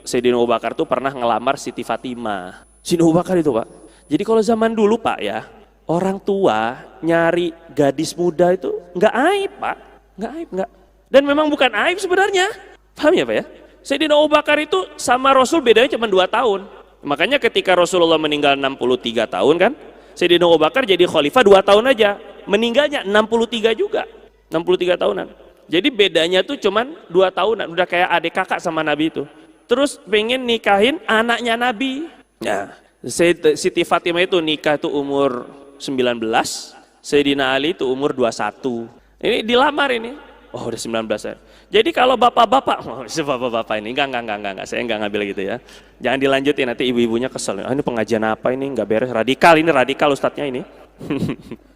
Sayyidina Abu Bakar tuh pernah ngelamar Siti Fatimah. Sayyidina Abu Bakar itu Pak. Jadi kalau zaman dulu Pak ya, orang tua nyari gadis muda itu nggak aib Pak. Nggak aib, nggak. Dan memang bukan aib sebenarnya. Paham ya Pak ya? Sayyidina Abu Bakar itu sama Rasul bedanya cuma 2 tahun. Makanya ketika Rasulullah meninggal 63 tahun kan, Sayyidina Abu Bakar jadi khalifah 2 tahun aja. Meninggalnya 63 juga. 63 tahunan. Jadi bedanya tuh cuman 2 tahunan. Udah kayak adik kakak sama Nabi itu. Terus pengen nikahin anaknya Nabi. Nah, Siti Fatimah itu nikah tuh umur 19. Sayyidina Ali itu umur 21. Ini dilamar ini. Oh udah 19 ya. Jadi kalau bapak-bapak, bapak-bapak ini enggak, saya enggak ngambil gitu ya. Jangan dilanjutin nanti ibu-ibunya kesel. Ini pengajian apa ini? Enggak beres, radikal ini, radikal ustadznya ini.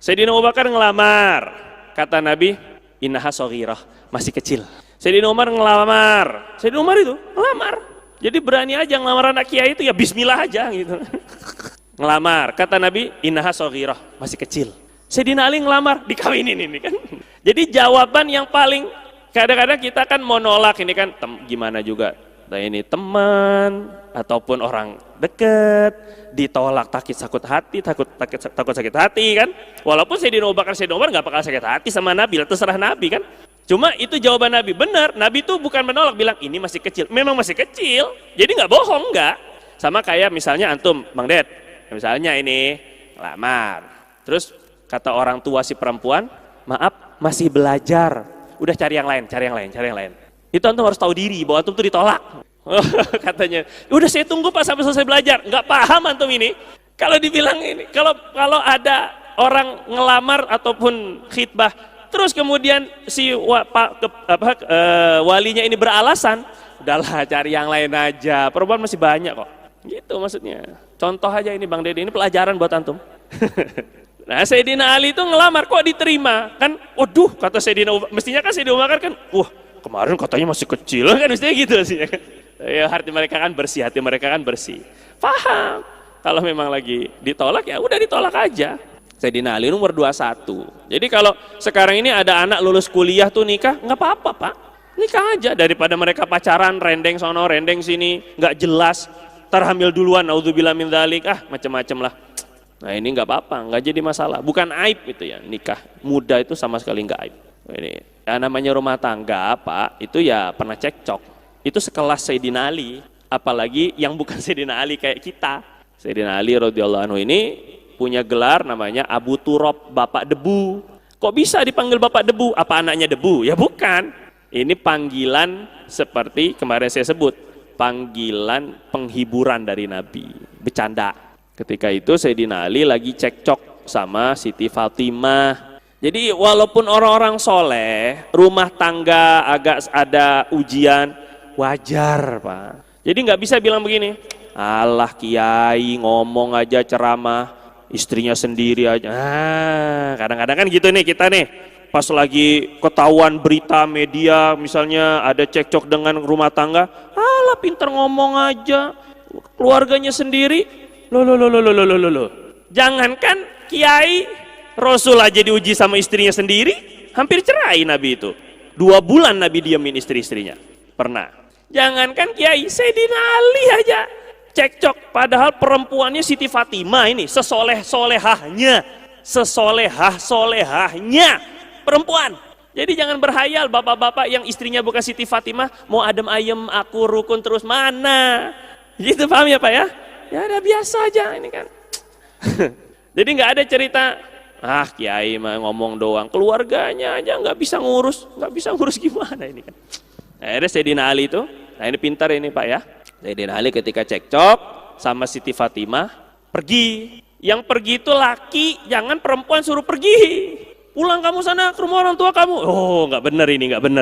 Sayyidina Abu Bakar ngelamar. Kata Nabi, innaha shaghirah, masih kecil. Sayyidina Umar ngelamar. Sayyidina Umar itu ngelamar. Jadi berani aja ngelamar anak kiai itu ya bismillah aja gitu. Ngelamar. Kata Nabi, innaha shaghirah, masih kecil. Sayyidina Ali ngelamar, dikawinin ini kan. Jadi jawaban yang paling, kadang-kadang kita kan mau nolak ini kan, gimana juga, nah ini teman ataupun orang deket, ditolak takut hati, takut sakit hati kan. Walaupun Sayyidina Abu Bakar, Sayyidina Umar nggak bakal sakit hati sama Nabi, terserah Nabi kan. Cuma itu jawaban Nabi, benar. Nabi itu bukan menolak, bilang ini masih kecil, memang masih kecil. Jadi nggak bohong, nggak. Sama kayak misalnya antum, Bang Ded, misalnya ini lamar, terus kata orang tua si perempuan, maaf masih belajar, udah cari yang lain. Itu antum harus tahu diri bahwa antum tuh ditolak. Katanya, udah saya tunggu Pak sampai selesai belajar. Nggak paham antum ini. Kalau dibilang ini, kalau ada orang ngelamar ataupun khitbah, terus kemudian si walinya ini beralasan, udahlah cari yang lain aja. Perempuan masih banyak kok. Gitu maksudnya. Contoh aja ini Bang Dede, ini pelajaran buat antum. Nah Sayyidina Ali itu ngelamar kok diterima kan, waduh kata Sayyidina Umar, mestinya kan Sayyidina Umar kan, wah kemarin katanya masih kecil kan, mestinya gitu sih. Ya hati mereka kan bersih, paham. Kalau memang lagi ditolak ya udah ditolak aja. Sayyidina Ali umur 21. Jadi kalau sekarang ini ada anak lulus kuliah tuh nikah, nggak apa-apa Pak, nikah aja daripada mereka pacaran rendeng sono rendeng sini, nggak jelas, terhamil duluan, naudzubillah min dzalik, macam-macam lah. Nah ini nggak apa-apa, nggak jadi masalah, bukan aib itu ya, nikah muda itu sama sekali nggak aib. Ini ya namanya rumah tangga Pak, itu ya pernah cekcok, itu sekelas Sayyidina Ali, apalagi yang bukan Sayyidina Ali kayak kita. Sayyidina Ali radhiyallahu anhu ini punya gelar namanya Abu Turab, Bapak Debu. Kok bisa dipanggil Bapak Debu? Apa anaknya debu? Ya bukan, ini panggilan seperti kemarin saya sebut, panggilan penghiburan dari Nabi, bercanda. Ketika itu Sayyidina Ali lagi cekcok sama Siti Fatimah. Jadi walaupun orang-orang soleh, rumah tangga agak ada ujian, wajar Pak. Jadi nggak bisa bilang begini, alah kiai ngomong aja ceramah, istrinya sendiri aja. Kadang-kadang kan gitu nih kita nih, pas lagi ketahuan berita media misalnya ada cekcok dengan rumah tangga, alah pinter ngomong aja, keluarganya sendiri. Loh. Jangankan kiai, Rasul aja diuji sama istrinya sendiri, hampir cerai Nabi itu. 2 bulan Nabi diamin istri-istrinya. Pernah. Jangankan kiai, Sayyidina Ali aja cekcok. Padahal perempuannya Siti Fatimah ini sesolehahnya perempuan. Jadi jangan berhayal bapak-bapak yang istrinya bukan Siti Fatimah mau adem ayem aku rukun terus, mana. Gitu paham ya Pak ya? Ya udah biasa aja ini kan. Jadi nggak ada cerita Kiai mah ngomong doang, keluarganya aja nggak bisa ngurus gimana ini kan. Akhirnya Sayyidina Ali itu, nah ini pintar ini Pak ya. Sayyidina Ali ketika cekcok sama Siti Fatimah, pergi. Yang pergi itu laki, jangan perempuan suruh pergi. Pulang kamu sana ke rumah orang tua kamu. Oh, nggak benar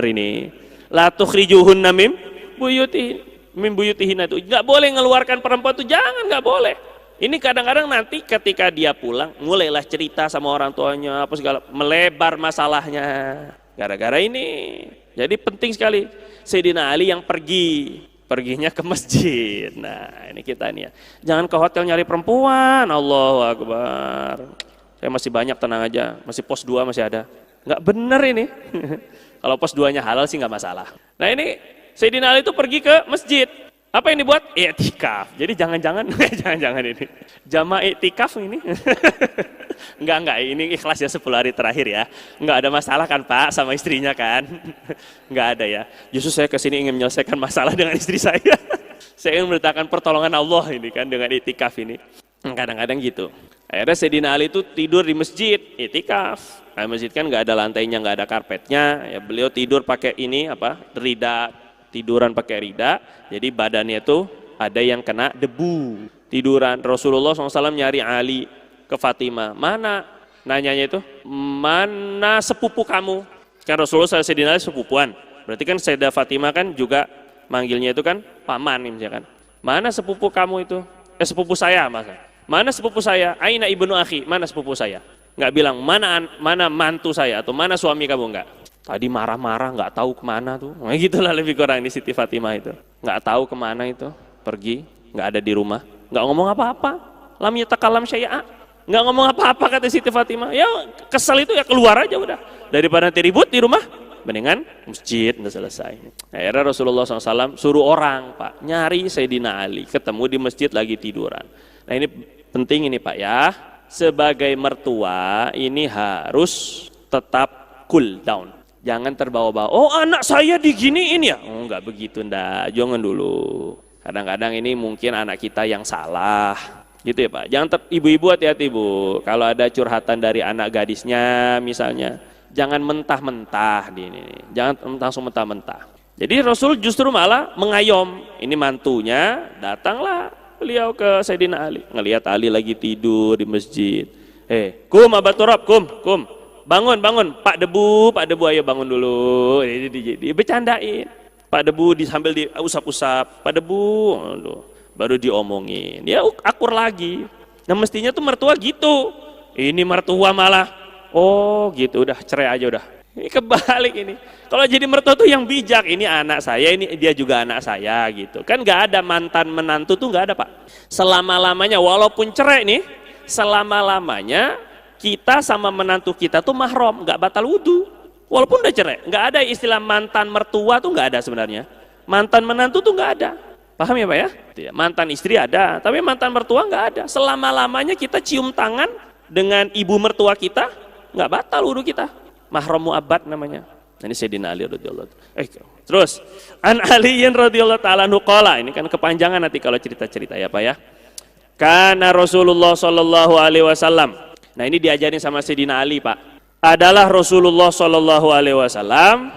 ini. La tukhrijuhunna mim buyutihin itu. Nggak boleh ngeluarkan perempuan itu, nggak boleh. Ini kadang-kadang nanti ketika dia pulang, mulailah cerita sama orang tuanya, apa segala, melebar masalahnya. Gara-gara ini. Jadi penting sekali. Sayyidina Ali yang perginya ke masjid. Nah, ini kita nih ya. Jangan ke hotel nyari perempuan. Allahu Akbar. Saya masih banyak, tenang aja. Masih pos 2 masih ada. Nggak bener ini. Kalau pos 2-nya halal sih nggak masalah. Nah ini Sayyidina Ali itu pergi ke masjid. Apa yang dibuat? I'tikaf. Jadi jangan-jangan ini. Jamaah i'tikaf ini. Enggak, ini ikhlas ya 10 hari terakhir ya. Enggak ada masalah kan Pak sama istrinya kan? Enggak ada ya. Justru saya kesini ingin menyelesaikan masalah dengan istri saya. Saya ingin mendatangkan pertolongan Allah ini kan dengan i'tikaf ini. Kadang-kadang gitu. Akhirnya Sayyidina Ali itu tidur di masjid, i'tikaf. Nah, masjid kan enggak ada lantainya, enggak ada karpetnya. Ya, beliau tidur pakai ini rida. Tiduran pakai rida, jadi badannya itu ada yang kena debu. Tiduran. Rasulullah SAW nyari Ali ke Fatimah. Mana? Nanyanya itu, mana sepupu kamu? Kan Rasulullah Sayyidina Ali sepupuan. Berarti kan Sayyidah Fatimah kan juga manggilnya itu kan paman misalkan. Mana sepupu kamu itu? Sepupu saya masa. Mana sepupu saya? Aina ibnu akhi? Mana sepupu saya? Nggak bilang mana mantu saya atau mana suami kamu, enggak. Tadi marah-marah, nggak tahu kemana tuh. Nah, gitulah lebih kurang di Siti Fatimah itu. Nggak tahu kemana itu, pergi, nggak ada di rumah, nggak ngomong apa-apa. Lam yatakalam syai'a, nggak ngomong apa-apa kata Siti Fatimah. Ya kesel itu ya keluar aja udah. Daripada nanti ribut di rumah, mendingan masjid udah selesai. Akhirnya Rasulullah SAW suruh orang Pak nyari Sayyidina Ali, ketemu di masjid lagi tiduran. Nah ini penting ini Pak ya. Sebagai mertua ini harus tetap cool down. Jangan terbawa-bawa, oh anak saya diginiin ya. Oh enggak begitu, ndak, jangan dulu. Kadang-kadang ini mungkin anak kita yang salah. Gitu ya Pak, jangan ibu-ibu hati-hati Bu. Kalau ada curhatan dari anak gadisnya misalnya, jangan mentah-mentah. Jangan langsung mentah-mentah. Jadi Rasul justru malah mengayom. Ini mantunya, datanglah beliau ke Sayyidina Ali. Ngelihat Ali lagi tidur di masjid. Kum abaturab, kum. Bangun, Pak Debu, ayo bangun dulu. Bercandain. Pak Debu sambil diusap-usap. Pak Debu, baru diomongin. Dia akur lagi. Nah mestinya tuh mertua gitu. Ini mertua malah, oh gitu, udah cerai aja udah. Ini kebalik ini. Kalau jadi mertua tuh yang bijak. Ini anak saya, ini dia juga anak saya gitu. Kan nggak ada mantan menantu tuh nggak ada Pak. Selama-lamanya, walaupun cerai nih, selama-lamanya kita sama menantu kita tuh mahram, nggak batal wudu, walaupun udah cerai. Nggak ada istilah mantan mertua tuh nggak ada sebenarnya. Mantan menantu tuh nggak ada. Paham ya Pak ya? Mantan istri ada, tapi mantan mertua nggak ada. Selama-lamanya kita cium tangan dengan ibu mertua kita, nggak batal wudu kita. Mahram mu'abbad namanya. Ini Sayyidina Ali radhiyallahu. Terus an Aliyin radhiyallahu ta'ala anhu qala, ini kan kepanjangan nanti kalau cerita-cerita ya Pak ya. Kana Rasulullah sallallahu alaihi wasallam. Nah ini diajarin sama Sayyidina Ali Pak. Adalah Rasulullah Shallallahu Alaihi Wasallam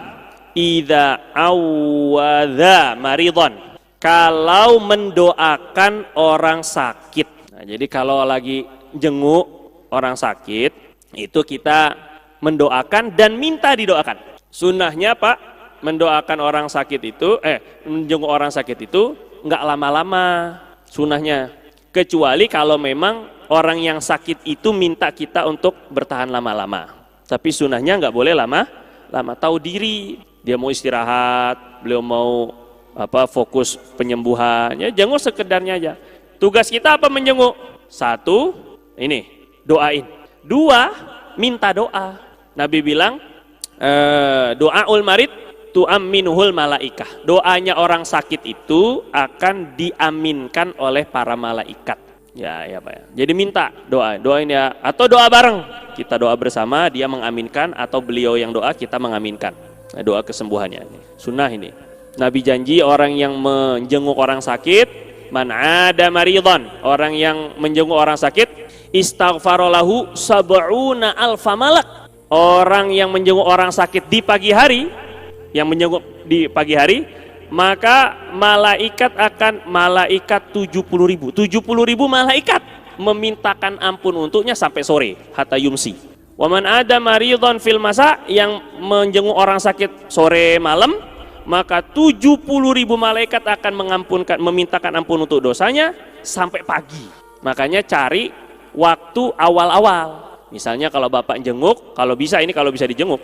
idza awadha maridon, kalau mendoakan orang sakit. Nah, jadi kalau lagi jenguk orang sakit itu kita mendoakan dan minta didoakan. Sunnahnya Pak, mendoakan orang sakit itu menjenguk orang sakit itu nggak lama-lama sunnahnya, kecuali kalau memang orang yang sakit itu minta kita untuk bertahan lama-lama. Tapi sunnahnya nggak boleh lama. Tahu diri. Dia mau istirahat, beliau mau fokus penyembuhan. Ya jenguk sekedarnya aja. Tugas kita apa menjenguk? 1, ini doain. 2, minta doa. Nabi bilang, doaul marid tu'amminuhul malaikah. Doanya orang sakit itu akan diaminkan oleh para malaikat. Ya Pak ya. Jadi minta doain ya, atau doa bareng. Kita doa bersama, dia mengaminkan, atau beliau yang doa, kita mengaminkan. Nah, doa kesembuhannya ini. Sunnah ini. Nabi janji orang yang menjenguk orang sakit, man ada maridhan, orang yang menjenguk orang sakit, istaghfarolahu sab'una alfa malak. Orang yang menjenguk orang sakit di pagi hari, maka malaikat 70.000 malaikat memintakan ampun untuknya sampai sore, hatta yumsi. Waman ada maridhon fil masa, yang menjenguk orang sakit sore malam, maka 70.000 malaikat akan memintakan ampun untuk dosanya sampai pagi. Makanya cari waktu awal-awal. Misalnya kalau bapak jenguk, kalau bisa dijenguk.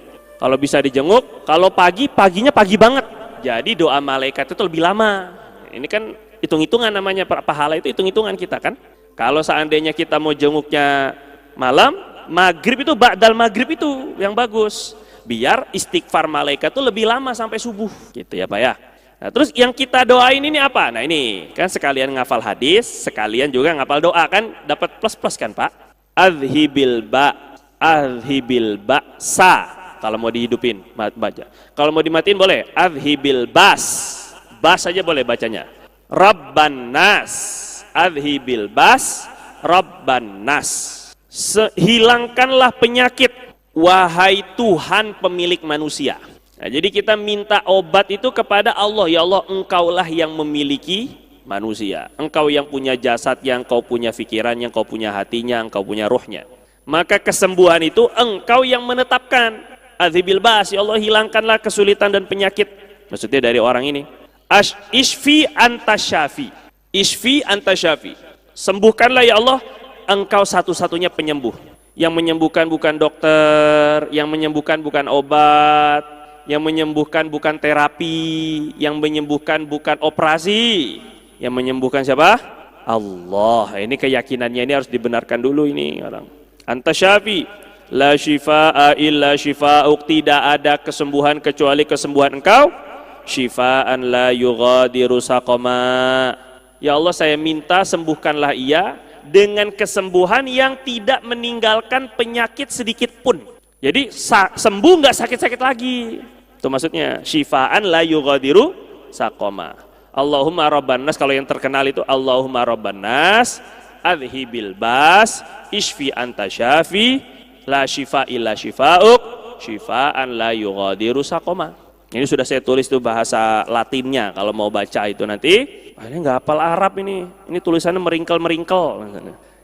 Kalau paginya pagi banget. Jadi doa malaikat itu lebih lama. Ini kan hitung-hitungan namanya, pahala itu hitung-hitungan kita kan. Kalau seandainya kita mau jenguknya malam, maghrib itu ba'dal maghrib itu yang bagus. Biar istighfar malaikat itu lebih lama sampai subuh. Gitu ya Pak ya. Nah terus yang kita doain ini apa? Nah ini kan sekalian ngafal hadis, sekalian juga ngafal doa kan, dapat plus-plus kan Pak. Adhibil ba'sa. Kalau mau dihidupin baca. Kalau mau dimatiin boleh adhibil bas saja boleh bacanya. Rabban nas, adhibil bas rabban nas. Hilangkanlah penyakit wahai Tuhan pemilik manusia. Nah, jadi kita minta obat itu kepada Allah. Ya Allah, engkaulah yang memiliki manusia, engkau yang punya jasad, yang engkau punya pikirannya, engkau punya hatinya, engkau punya ruhnya. Maka kesembuhan itu engkau yang menetapkan. Adhibil bas, ya Allah hilangkanlah kesulitan dan penyakit. Maksudnya dari orang ini. Ishfi anta syafi. Ishfi anta syafi. Sembuhkanlah ya Allah, engkau satu-satunya penyembuh. Yang menyembuhkan bukan dokter, yang menyembuhkan bukan obat, yang menyembuhkan bukan terapi, yang menyembuhkan bukan operasi. Yang menyembuhkan siapa? Allah. Ini keyakinannya ini harus dibenarkan dulu ini orang. Anta syafi, la shifaa illa shifauk, tidak ada kesembuhan kecuali kesembuhan engkau. Shifaan la yughadiru saqama. Ya Allah, saya minta sembuhkanlah ia dengan kesembuhan yang tidak meninggalkan penyakit sedikit pun. Jadi sembuh nggak sakit-sakit lagi. Itu maksudnya shifaan la yughadiru saqama. Allahumma rabban nas, kalau yang terkenal itu Allahumma rabban nas adhibil bas ishfi anta syafi la shifa illa shifauk shifaan la yughadiru saqama. Ini sudah saya tulis itu bahasa Latinnya, kalau mau baca itu nanti. Ini nggak hafal Arab ini tulisannya meringkel-meringkel.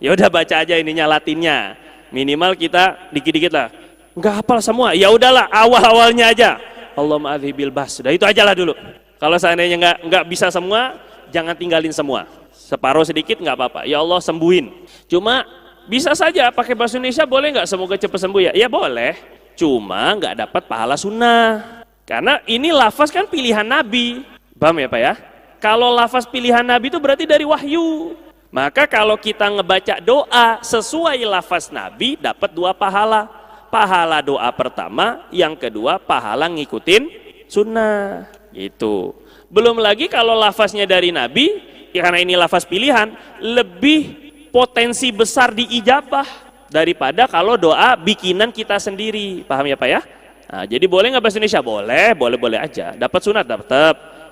Ya udah baca aja ininya Latinnya. Minimal kita dikit-dikit lah. Nggak hafal semua. Ya udahlah awal-awalnya aja. Allahumma adhibil bas. Sudah itu aja lah dulu. Kalau seandainya nggak bisa semua, jangan tinggalin semua. Separuh sedikit nggak apa-apa. Ya Allah sembuhin. Cuma bisa saja pakai bahasa Indonesia, boleh nggak semoga cepat sembuh ya? Ya boleh. Cuma nggak dapat pahala sunnah. Karena ini lafaz kan pilihan Nabi. Paham ya Pak ya? Kalau lafaz pilihan Nabi itu berarti dari wahyu. Maka kalau kita ngebaca doa sesuai lafaz Nabi, dapat 2 pahala. Pahala doa pertama, yang kedua pahala ngikutin sunnah. Gitu. Belum lagi kalau lafaznya dari Nabi, ya karena ini lafaz pilihan, lebih potensi besar diijabah daripada kalau doa bikinan kita sendiri. Paham ya Pak ya? Nah, jadi boleh nggak bahasa Indonesia? Boleh aja. Dapat sunat,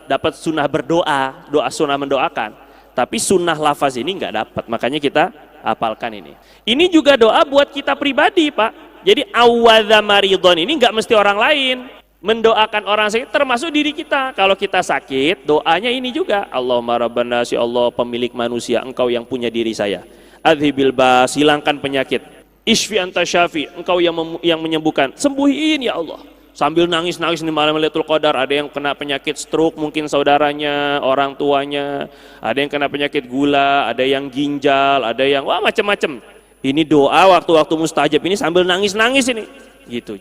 dapat sunnah berdoa, doa sunnah mendoakan. Tapi sunnah lafaz ini nggak dapat, makanya kita hafalkan ini. Ini juga doa buat kita pribadi Pak. Jadi awadha maridhon ini nggak mesti orang lain. Mendoakan orang sakit termasuk diri kita. Kalau kita sakit, doanya ini juga. Allahumma rabban nas, ya Allah pemilik manusia, engkau yang punya diri saya. Adhibil bas, hilangkan penyakit. Ishfi anta syafi, engkau yang menyembuhkan. Sembuhin ya Allah. Sambil nangis-nangis di malam Lailatul Qadar, ada yang kena penyakit stroke, mungkin saudaranya, orang tuanya, ada yang kena penyakit gula, ada yang ginjal, ada yang macam-macam. Ini doa waktu-waktu mustajab ini sambil nangis-nangis ini. Gitu.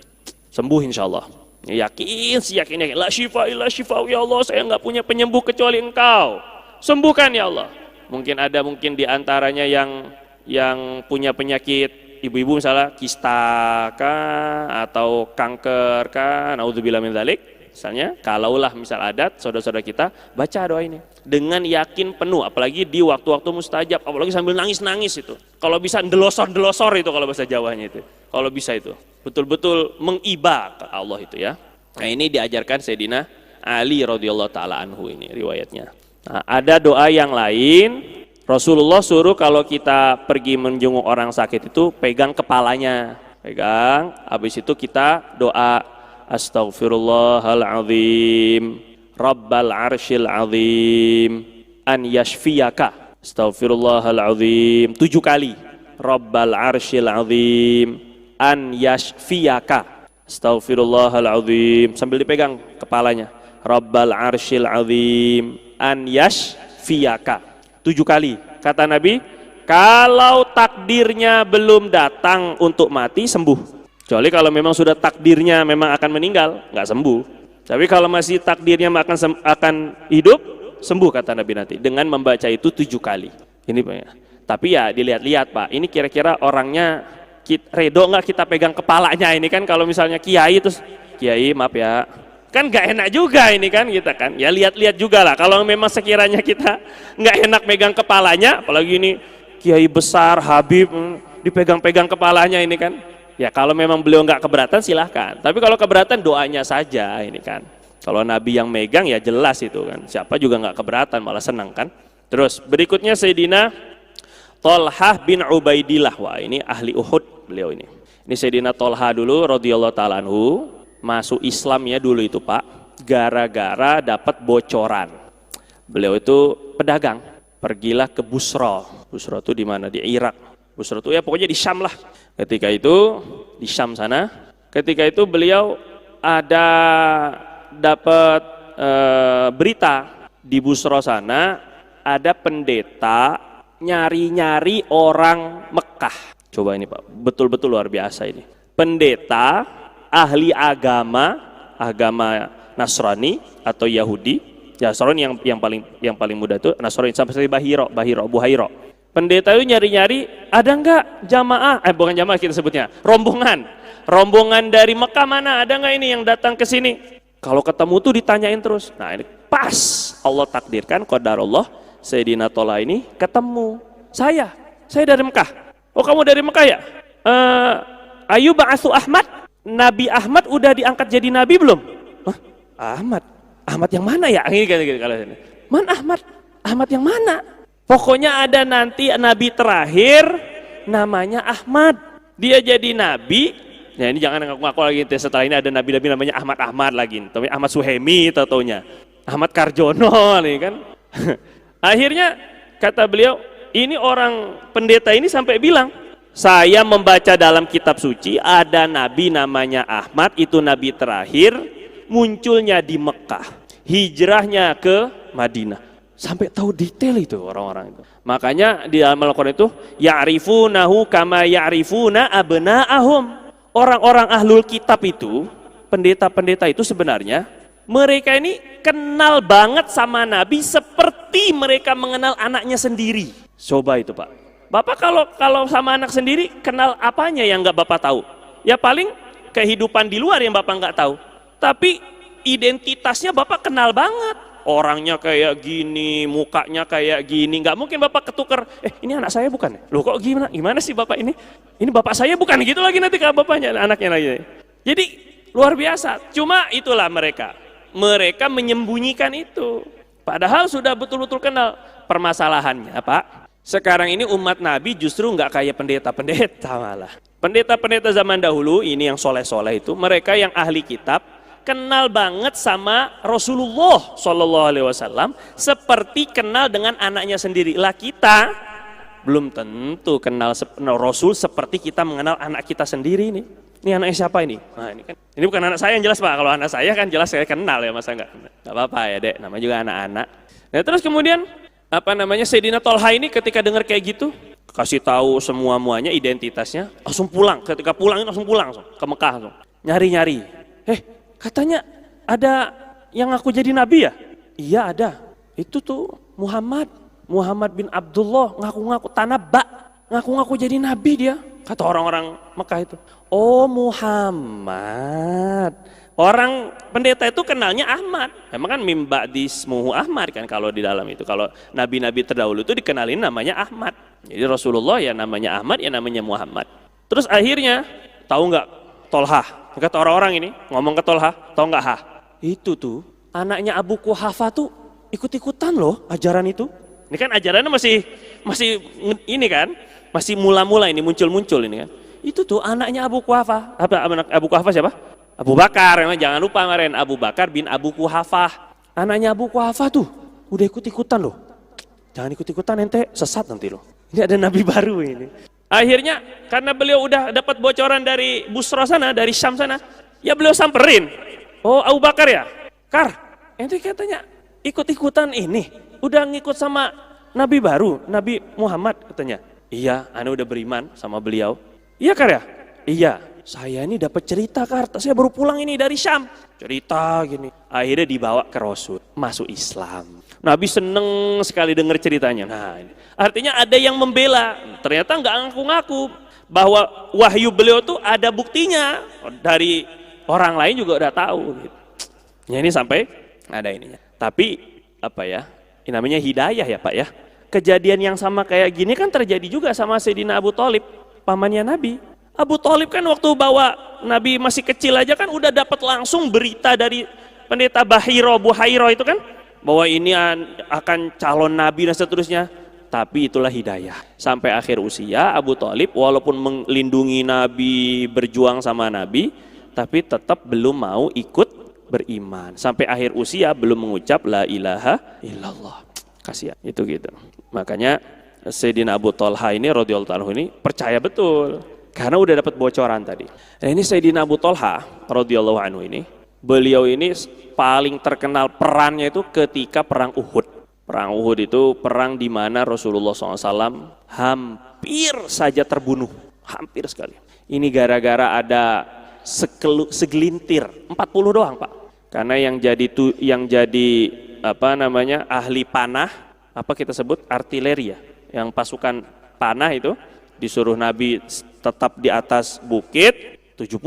Sembuh insyaallah. Yakin, la syifa illa syifa, ya Allah saya enggak punya penyembuh kecuali engkau. Sembuhkan ya Allah. Mungkin di antaranya yang punya penyakit, ibu-ibu misalnya kista kah atau kanker kah, naudzubillah min dzalik. Misalnya kalaulah misal adat saudara-saudara kita, baca doa ini dengan yakin penuh, apalagi di waktu-waktu mustajab, apalagi sambil nangis-nangis itu. Kalau bisa ndelosor-ndelosor itu kalau bahasa Jawanya itu. Kalau bisa itu betul-betul mengiba ke Allah itu ya. Nah ini diajarkan Sayyidina Ali radhiyallahu taala anhu ini riwayatnya. Nah, ada doa yang lain Rasulullah suruh kalau kita pergi menjenguk orang sakit itu pegang kepalanya, pegang, habis itu kita doa Astaghfirullahaladzim Rabbal arshil azim an yashfiyaka. Astaghfirullahaladzim 7 kali. Rabbal arshil azim an yashfiyaka. Astaghfirullahaladzim sambil dipegang kepalanya. Rabbal arshil azim an yashfiyaka. 7 kali. Kata Nabi, kalau takdirnya belum datang untuk mati, sembuh. Kecuali kalau memang sudah takdirnya memang akan meninggal, nggak sembuh. Tapi kalau masih takdirnya akan hidup, sembuh kata Nabi nanti. Dengan membaca itu 7 kali. Ini Pak ya. Tapi ya dilihat-lihat Pak, ini kira-kira orangnya redo nggak kita pegang kepalanya ini kan. Kalau misalnya kiai terus, kiai maaf ya, kan gak enak juga ini kan kita kan, ya lihat-lihat juga lah. Kalau memang sekiranya kita nggak enak megang kepalanya, apalagi ini kiai besar Habib dipegang-pegang kepalanya ini kan, ya kalau memang beliau nggak keberatan silahkan. Tapi kalau keberatan doanya saja ini kan. Kalau Nabi yang megang ya jelas itu kan, siapa juga nggak keberatan malah senang kan. Terus berikutnya Sayyidina Thalhah bin Ubaidillah, wah ini ahli Uhud beliau ini. Ini Sayyidina Thalhah dulu radhiyallahu ta'ala anhu. Masuk Islam ya dulu itu Pak, gara-gara dapat bocoran. Beliau itu pedagang, pergilah ke Busra. Busra itu di mana? Di Irak. Busra itu ya pokoknya di Syam lah. Ketika itu di Syam sana, ketika itu beliau ada dapat berita di Busra sana ada pendeta nyari-nyari orang Mekah. Coba ini Pak, betul-betul luar biasa ini. Pendeta ahli agama Nasrani atau Yahudi, ya Nasrani yang paling mudah itu Nasrani sampai Buhairo. Pendeta itu nyari-nyari ada enggak jamaah, bukan jamaah kita sebutnya, rombongan dari Mekah mana, ada enggak ini yang datang ke sini? Kalau ketemu tuh ditanyain terus. Nah ini pas Allah takdirkan qadarullah Sayyidina Thalhah ini ketemu. Saya dari Mekah. Oh kamu dari Mekah ya? Ayu ba'atsu Ahmad. Nabi Ahmad udah diangkat jadi nabi belum? Hah? Ahmad yang mana ya? Ini kalau ini. Man Ahmad? Ahmad yang mana? Pokoknya ada nanti nabi terakhir namanya Ahmad. Dia jadi nabi. Ya ini jangan ngaku-ngaku lagi, setelah ini ada nabi-nabi namanya Ahmad lagi. Tapi Ahmad Suhemi taunya. Ahmad Karjono nih kan. Akhirnya kata beliau, ini orang pendeta ini sampai bilang, saya membaca dalam kitab suci ada nabi namanya Ahmad, itu nabi terakhir, munculnya di Mekah, hijrahnya ke Madinah. Sampai tahu detail itu orang-orang itu. Makanya di dalam Al-Quran itu ya'rifunahu kama ya'rifuna abna'ahum. Orang-orang ahlul kitab itu, pendeta-pendeta itu sebenarnya mereka ini kenal banget sama nabi seperti mereka mengenal anaknya sendiri. Coba itu Pak. Bapak kalau sama anak sendiri kenal apanya yang nggak Bapak tahu? Ya paling kehidupan di luar yang Bapak nggak tahu. Tapi identitasnya Bapak kenal banget. Orangnya kayak gini, mukanya kayak gini. Nggak mungkin Bapak ketukar. Ini anak saya bukan? Loh kok gimana? Gimana sih Bapak ini? Ini Bapak saya bukan? Gitu lagi nanti ke bapaknya, anaknya lagi. Jadi luar biasa. Cuma itulah mereka. Mereka menyembunyikan itu. Padahal sudah betul-betul kenal. Permasalahannya Pak, sekarang ini umat Nabi justru nggak kayak pendeta-pendeta malah. Pendeta-pendeta zaman dahulu ini yang soleh-soleh itu, mereka yang ahli kitab kenal banget sama Rasulullah Shallallahu Alaihi Wasallam seperti kenal dengan anaknya sendiri. Lah kita belum tentu kenal Rasul seperti kita mengenal anak kita sendiri nih. Ini anaknya siapa ini? Nah ini kan, ini bukan anak saya yang jelas Pak. Kalau anak saya kan jelas saya kenal ya, masa nggak apa-apa ya dek. Namanya juga anak-anak. Nah terus kemudian Sayyidina Thalhah ini ketika dengar kayak gitu, kasih tahu semuanya identitasnya, langsung pulang. Ketika pulang langsung pulang ke Mekah langsung. Nyari-nyari. Katanya ada yang aku jadi nabi ya? Iya ada. Itu tuh Muhammad bin Abdullah ngaku-ngaku tanabba, ngaku-ngaku jadi nabi dia. Kata orang-orang Mekah itu. Oh Muhammad. Orang pendeta itu kenalnya Ahmad. Memang kan mimba dismuhu Ahmad kan kalau di dalam itu. Kalau nabi-nabi terdahulu itu dikenalin namanya Ahmad. Jadi Rasulullah ya namanya Ahmad, ya namanya Muhammad. Terus akhirnya tahu nggak Thalhah? Kata orang-orang ini ngomong ke Thalhah, tahu nggak itu tuh anaknya Abu Quhafah tuh ikut-ikutan loh ajaran itu. Ini kan ajarannya masih ini kan, masih mula-mula ini muncul-muncul ini kan. Itu tuh anaknya Abu Quhafah. Anak Abu Quhafah siapa? Abu Bakar. Jangan lupa kemarin Abu Bakar bin Abu Quhafah. Anaknya Abu Quhafah tuh udah ikut-ikutan loh. Jangan ikut-ikutan ente sesat nanti loh. Ini ada nabi baru ini. Akhirnya karena beliau udah dapat bocoran dari Busra sana, dari Syam sana, ya beliau samperin. Oh Abu Bakar ya? Kar, ente katanya ikut-ikutan ini. Udah ngikut sama nabi baru, Nabi Muhammad katanya. Iya, ana udah beriman sama beliau. Iya Kar ya? Iya, saya ini dapat cerita Kar, saya baru pulang ini dari Syam. Cerita gini, akhirnya dibawa ke Rasul, masuk Islam. Nabi seneng sekali dengar ceritanya. Nah, ini. Artinya ada yang membela, ternyata nggak ngaku-ngaku bahwa wahyu beliau tuh ada buktinya. Dari orang lain juga udah tahu. Gitu. Ya ini sampai ada ininya. Tapi apa ya, ini namanya hidayah ya Pak ya. Kejadian yang sama kayak gini kan terjadi juga sama Sayyidina Abu Thalib. Pamannya Nabi. Abu Thalib kan waktu bawa Nabi masih kecil aja kan udah dapat langsung berita dari pendeta Buhairo itu kan bahwa ini akan calon Nabi dan seterusnya. Tapi itulah hidayah. Sampai akhir usia Abu Thalib walaupun melindungi Nabi, berjuang sama Nabi, tapi tetap belum mau ikut beriman. Sampai akhir usia belum mengucap la ilaha illallah. Kasihan itu gitu. Makanya Sayyidina Abu Thalha ini radhiyallahu anhu ini percaya betul karena udah dapat bocoran tadi. Nah, ini Sayyidina Abu Thalha radhiyallahu anhu ini, beliau ini paling terkenal perannya itu ketika perang Uhud. Perang Uhud itu perang di mana Rasulullah SAW hampir saja terbunuh, hampir sekali. Ini gara-gara ada segelintir 40 doang Pak. Karena yang jadi ahli panah, apa kita sebut artileri ya. Yang pasukan panah itu disuruh Nabi tetap di atas bukit 70.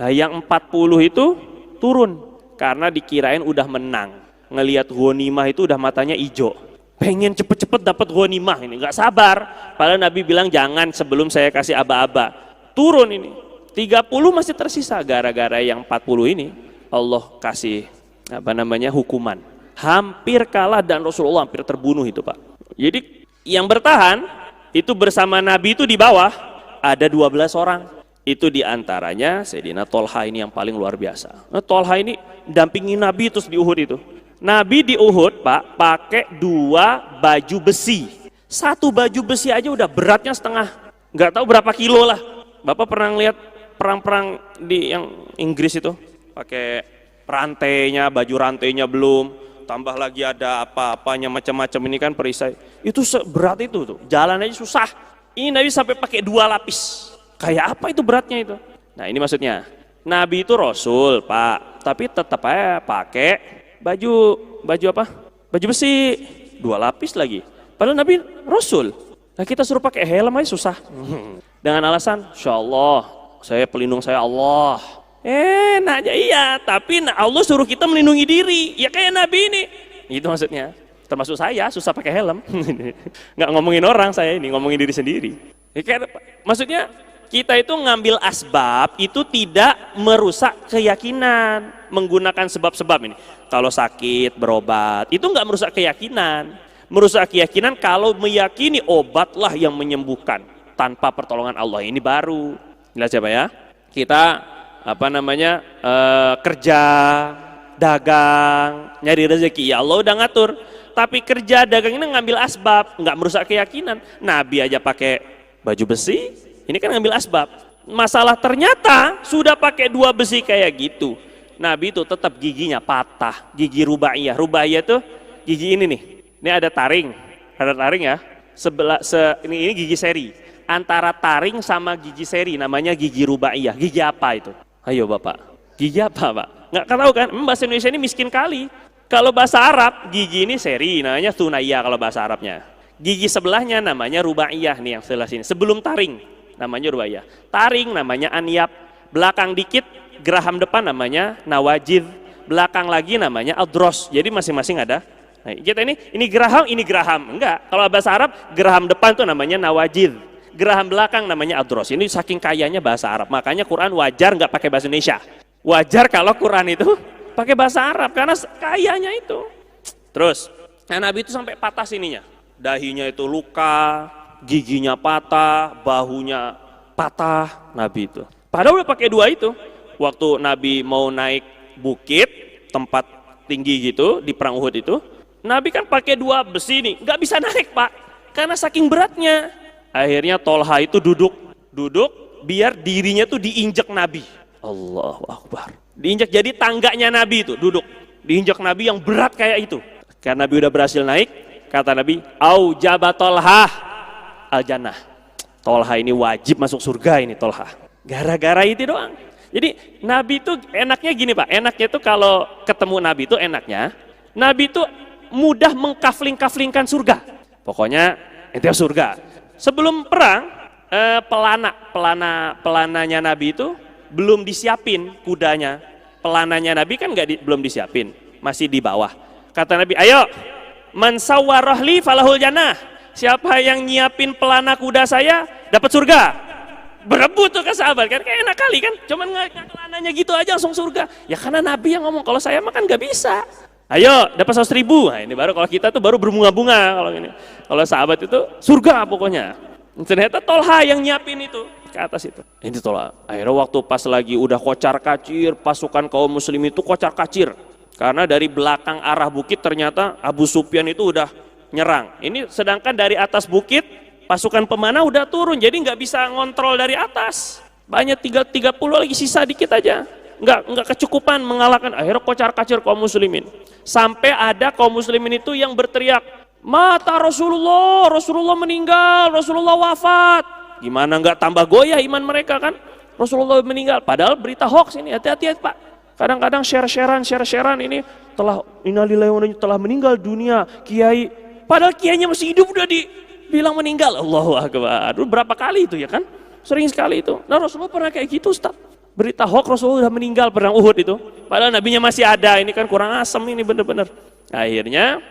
Nah yang 40 itu turun karena dikirain udah menang. Ngelihat ghanimah itu udah matanya hijau. Pengen cepet-cepet dapat ghanimah ini, nggak sabar. Padahal Nabi bilang jangan sebelum saya kasih aba-aba. Turun ini. 30 masih tersisa gara-gara yang 40 ini Allah kasih hukuman. Hampir kalah dan Rasulullah hampir terbunuh itu Pak. Jadi yang bertahan itu bersama Nabi itu di bawah ada 12 orang. Itu diantaranya Sayyidina Thalha ini yang paling luar biasa. Nah, Thalha ini dampingi Nabi terus di Uhud itu. Nabi di Uhud Pak pakai 2 baju besi. 1 baju besi aja udah beratnya setengah, nggak tahu berapa kilo lah. Bapak pernah lihat perang-perang di yang Inggris itu pakai rantainya, baju rantainya belum. Tambah lagi ada apa-apanya macam-macam ini kan perisai. Itu seberat itu tuh. Jalan aja susah. Ini Nabi sampai pakai 2 lapis. Kayak apa itu beratnya itu? Nah, ini maksudnya. Nabi itu Rasul, Pak. Tapi tetap aja pakai baju apa? Baju besi. 2 lapis lagi. Padahal Nabi Rasul. Nah, kita suruh pakai helm aja susah. Dengan alasan, insyaallah saya pelindung saya Allah. Nah aja iya, tapi Allah suruh kita melindungi diri, ya kayak Nabi ini. Itu maksudnya, termasuk saya susah pakai helm. Nggak ngomongin orang saya ini, ngomongin diri sendiri. Maksudnya kita itu ngambil asbab itu tidak merusak keyakinan, menggunakan sebab-sebab ini. Kalau sakit berobat, itu nggak merusak keyakinan. Merusak keyakinan kalau meyakini obatlah yang menyembuhkan tanpa pertolongan Allah, ini baru. Jelas ya Pak ya? Kita kerja, dagang, nyari rezeki, ya Allah udah ngatur. Tapi kerja, dagang ini ngambil asbab, nggak merusak keyakinan. Nabi aja pakai baju besi, ini kan ngambil asbab. Masalah ternyata sudah pakai 2 besi kayak gitu. Nabi itu tetap giginya patah, gigi rubaiyah. Rubaiyah tuh gigi ini nih. Ini ada taring ya. Ini gigi seri. Antara taring sama gigi seri namanya gigi rubaiyah. Gigi apa itu? Ayo Bapak, gigi apa Pak? Nggak tahu kan? Bahasa Indonesia ini miskin kali. Kalau bahasa Arab, gigi ini seri, namanya thunaiyah kalau bahasa Arabnya. Gigi sebelahnya namanya rubaiyah nih yang sebelah sini. Sebelum taring, namanya rubaiyah. Taring namanya anyab. Belakang dikit, geraham depan namanya nawajid. Belakang lagi namanya adros. Jadi masing-masing ada. Nah, kita ini geraham. Enggak, kalau bahasa Arab, geraham depan tuh namanya nawajid. Geraham belakang namanya adros. Ini saking kayanya bahasa Arab. Makanya Quran wajar nggak pakai bahasa Indonesia. Wajar kalau Quran itu pakai bahasa Arab karena kayanya itu. Terus, Nabi itu sampai patah sininya. Dahinya itu luka, giginya patah, bahunya patah, Nabi itu. Padahal udah pakai dua itu. Waktu Nabi mau naik bukit, tempat tinggi gitu, di perang Uhud itu, Nabi kan pakai dua besi nih, nggak bisa naik Pak, karena saking beratnya. Akhirnya Tolha itu duduk biar dirinya tuh diinjak Nabi. Allahu Akbar. Diinjak, jadi tangganya Nabi itu duduk. Diinjak Nabi yang berat kayak itu. Karena Nabi udah berhasil naik, kata Nabi, "Au jaba Tolha al-jannah." Tolha ini wajib masuk surga ini Tolha. Gara-gara itu doang. Jadi Nabi itu enaknya gini Pak, enaknya itu kalau ketemu Nabi itu enaknya, Nabi itu mudah mengkafling-kaflingkan surga. Pokoknya itu surga. Sebelum perang, pelananya Nabi itu belum disiapin kudanya. Pelananya Nabi kan belum disiapin, masih di bawah. Kata Nabi, "Ayo, man sawwarahli falahul jannah." Siapa yang nyiapin pelana kuda saya dapat surga. Berebut tuh ke sahabat kan, kayak enak kali kan, cuman ngelananya gitu aja langsung surga. Ya karena Nabi yang ngomong, kalau saya mah kan gak bisa. Ayo dapat 100.000. Nah ini baru, kalau kita tuh baru berbunga-bunga kalau ini. Kalau sahabat itu surga pokoknya. Ternyata Tolha yang nyiapin itu ke atas itu. Ini Tolha. Akhirnya waktu pas lagi udah kocar-kacir, pasukan kaum muslim itu kocar-kacir. Karena dari belakang arah bukit ternyata Abu Sufyan itu udah nyerang. Ini sedangkan dari atas bukit pasukan pemanah udah turun, jadi nggak bisa ngontrol dari atas. Banyak 30 lagi, sisa dikit aja. Nggak kecukupan mengalahkan. Akhirnya kocar-kacir kaum muslimin. Sampai ada kaum muslimin itu yang berteriak, "Mata Rasulullah, Rasulullah meninggal, Rasulullah wafat." Gimana nggak tambah goyah iman mereka kan? Rasulullah meninggal. Padahal berita hoax ini, hati-hati Pak. Kadang-kadang share-sharean ini telah meninggal dunia kiai. Padahal kiainya masih hidup udah bilang meninggal. Allahu Akbar. Berapa kali itu ya kan? Sering sekali itu. Nah Rasulullah pernah kayak gitu Ustaz. Berita hoax Rasulullah sudah meninggal perang Uhud itu. Padahal nabinya masih ada. Ini kan kurang asem ini bener-bener. Akhirnya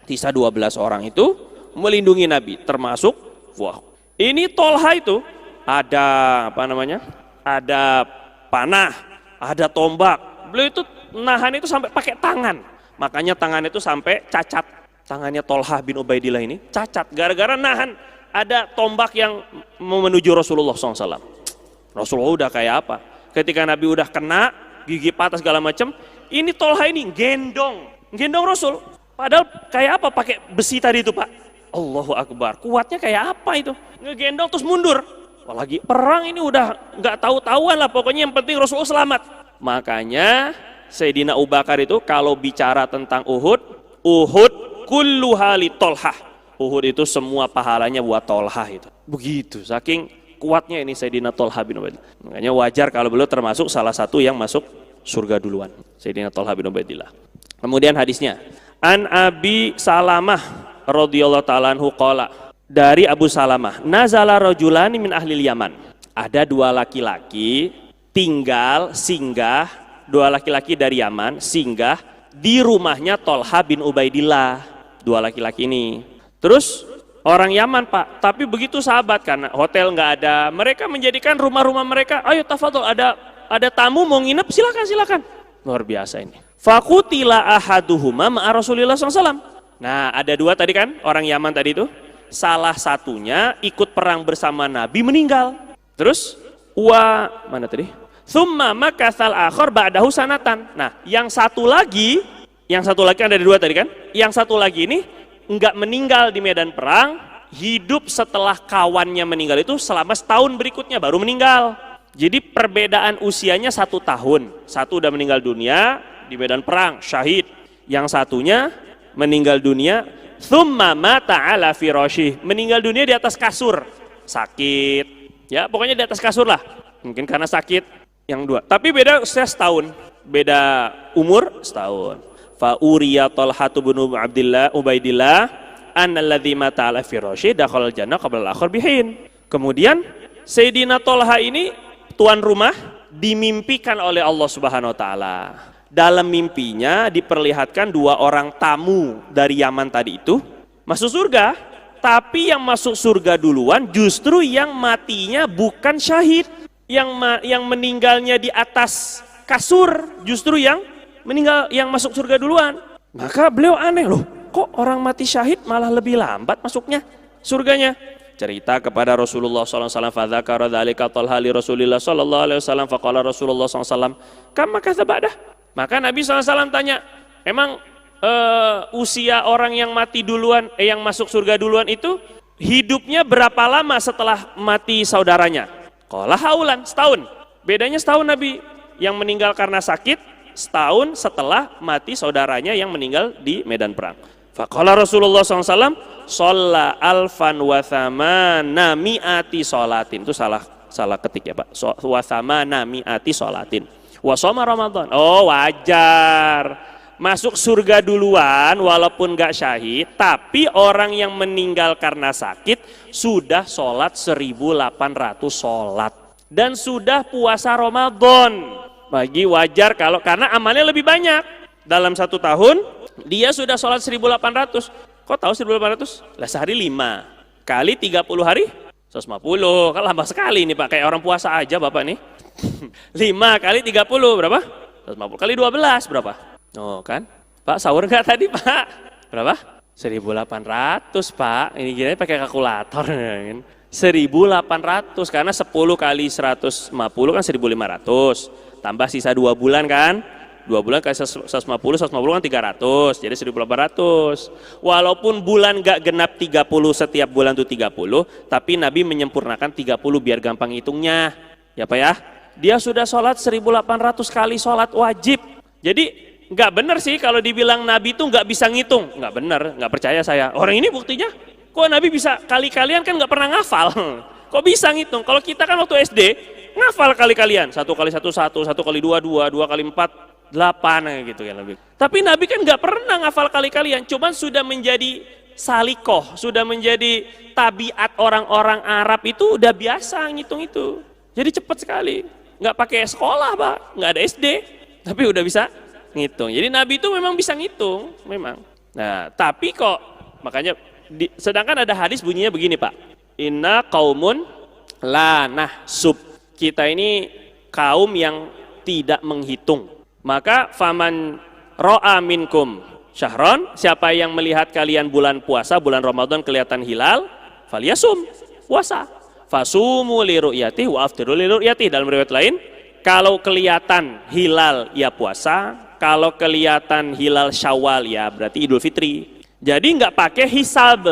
sisa 12 orang itu melindungi Nabi, termasuk ini Tolha itu ada ada panah, ada tombak. Beliau itu nahan itu sampai pakai tangan. Makanya tangan itu sampai cacat. Tangannya Tolha bin Ubaidillah ini cacat gara-gara nahan ada tombak yang mau menuju Rasulullah SAW. Rasulullah udah kayak apa? Ketika Nabi udah kena gigi patah segala macam, ini Tolha ini gendong Rasul. Padahal kayak apa pakai besi tadi itu Pak? Allahu Akbar. Kuatnya kayak apa itu? Ngegendong terus mundur. Apalagi perang ini udah nggak tahu-tahuan lah. Pokoknya yang penting Rasulullah selamat. Makanya Sayyidina Abu Bakar itu kalau bicara tentang Uhud kulluha li Tolha. Uhud itu semua pahalanya buat Tolha itu. Begitu, saking kuatnya ini Sayyidina Tolha bin Ubaidillah. Makanya wajar kalau beliau termasuk salah satu yang masuk surga duluan. Sayyidina Tolha bin Ubaidillah. Kemudian hadisnya, An Abi Salamah radhiyallahu ta'ala anhu qala, dari Abu Salamah, nazala rajulani min ahlil Yaman. Ada dua laki-laki singgah, dua laki-laki dari Yaman singgah di rumahnya Tolha bin Ubaidillah. Dua laki-laki ini. Terus orang Yaman Pak, tapi begitu sahabat karena hotel nggak ada, mereka menjadikan rumah-rumah mereka, ayo tafadhol, ada tamu mau nginep, silakan. Luar biasa ini. Fakutila ahaduhuma ma'a Rasulillah SAW. Nah ada dua tadi kan, orang Yaman tadi itu, salah satunya ikut perang bersama Nabi meninggal. Terus mana tadi? Tsumma makatsal akhar ba'dahu sanatan. Nah yang satu lagi kan ada dua tadi kan, yang satu lagi ini enggak meninggal di medan perang, hidup setelah kawannya meninggal itu selama setahun berikutnya baru meninggal. Jadi perbedaan usianya 1 tahun. Satu udah meninggal dunia di medan perang, syahid. Yang satunya meninggal dunia, tsumma mata ala firasyih, meninggal dunia di atas kasur, sakit. Ya pokoknya di atas kasur lah. Mungkin karena sakit yang dua. Tapi beda usia setahun, beda umur setahun. Fa uriya Tolha bin Ubaidillah annalladzi mata ala firasyih dakhala al-jannah qabla al-akhir bihin. Kemudian Sayyidina Tolha ini tuan rumah dimimpikan oleh Allah Subhanahu wa taala. Dalam mimpinya diperlihatkan dua orang tamu dari Yaman tadi itu masuk surga, tapi yang masuk surga duluan justru yang matinya bukan syahid, yang meninggalnya di atas kasur justru yang meninggal, yang masuk surga duluan. Maka beliau aneh loh, kok orang mati syahid malah lebih lambat masuknya surganya? Cerita kepada Rasulullah SAW, fadzakara dzalika Talha li Rasulillah sallallahu alaihi wasallam, faqala Rasulullah SAW, kam makatha ba'dah? Maka Nabi SAW tanya, emang usia orang yang mati duluan, yang masuk surga duluan itu hidupnya berapa lama setelah mati saudaranya? Qala haulan, setahun. Bedanya setahun Nabi. Yang meninggal karena sakit setahun setelah mati saudaranya yang meninggal di medan perang. Faqala Rasulullah SAW, sholla alfan wa thamana mi'ati sholatin. Itu salah ketik ya Pak. Wa thamana mi'ati sholatin. Wa shoma Ramadan. Oh wajar. Masuk surga duluan walaupun gak syahid. Tapi orang yang meninggal karena sakit sudah sholat 1800 sholat. Dan sudah puasa Ramadan. Bagi wajar kalau karena amalnya lebih banyak. Dalam 1 tahun dia sudah sholat 1800. Kok tahu 1800? Lah sehari 5 kali 30 hari 150. Kan lama sekali ini Pak, kayak orang puasa aja Bapak nih. 5 kali 30 berapa? 150 kali 12 berapa? Oh kan? Pak sahur enggak tadi Pak? Berapa? 1800 Pak. Ini gini pakai kalkulator kan. 1800 karena 10 kali 150 kan 1500. Tambah sisa 2 bulan kan, 2 bulan kali 150 kan 300, jadi 1800. Walaupun bulan gak genap 30 setiap bulan tuh 30, tapi Nabi menyempurnakan 30 biar gampang hitungnya. Ya Pak ya, dia sudah sholat 1800 kali sholat wajib. Jadi gak benar sih kalau dibilang Nabi itu gak bisa ngitung. Gak benar, gak percaya saya. Orang ini buktinya, kok Nabi bisa kali-kalian kan gak pernah ngafal. Kok bisa ngitung? Kalau kita kan waktu SD, ngafal kali-kalian, 1 kali 1 1, 1 kali 2 2, 2 kali 4 8 gitu kan lebih. Tapi Nabi kan nggak pernah ngafal kali-kalian, cuman sudah menjadi salikoh, sudah menjadi tabiat orang-orang Arab itu udah biasa ngitung itu. Jadi cepat sekali, nggak pakai sekolah Pak, nggak ada SD, tapi udah bisa ngitung. Jadi Nabi itu memang bisa ngitung, memang. Nah, tapi kok makanya sedangkan ada hadis bunyinya begini Pak. Inna qaumun la nahsub. Kita ini kaum yang tidak menghitung. Maka faman ro'a minkum syahron, siapa yang melihat kalian bulan puasa, bulan Ramadan kelihatan hilal, falyasum, puasa. Fasumu li ru'yati wa aftiru li ru'yati. Dalam riwayat lain, kalau kelihatan hilal ya puasa, kalau kelihatan hilal Syawal ya berarti Idul Fitri. Jadi nggak pakai hisab,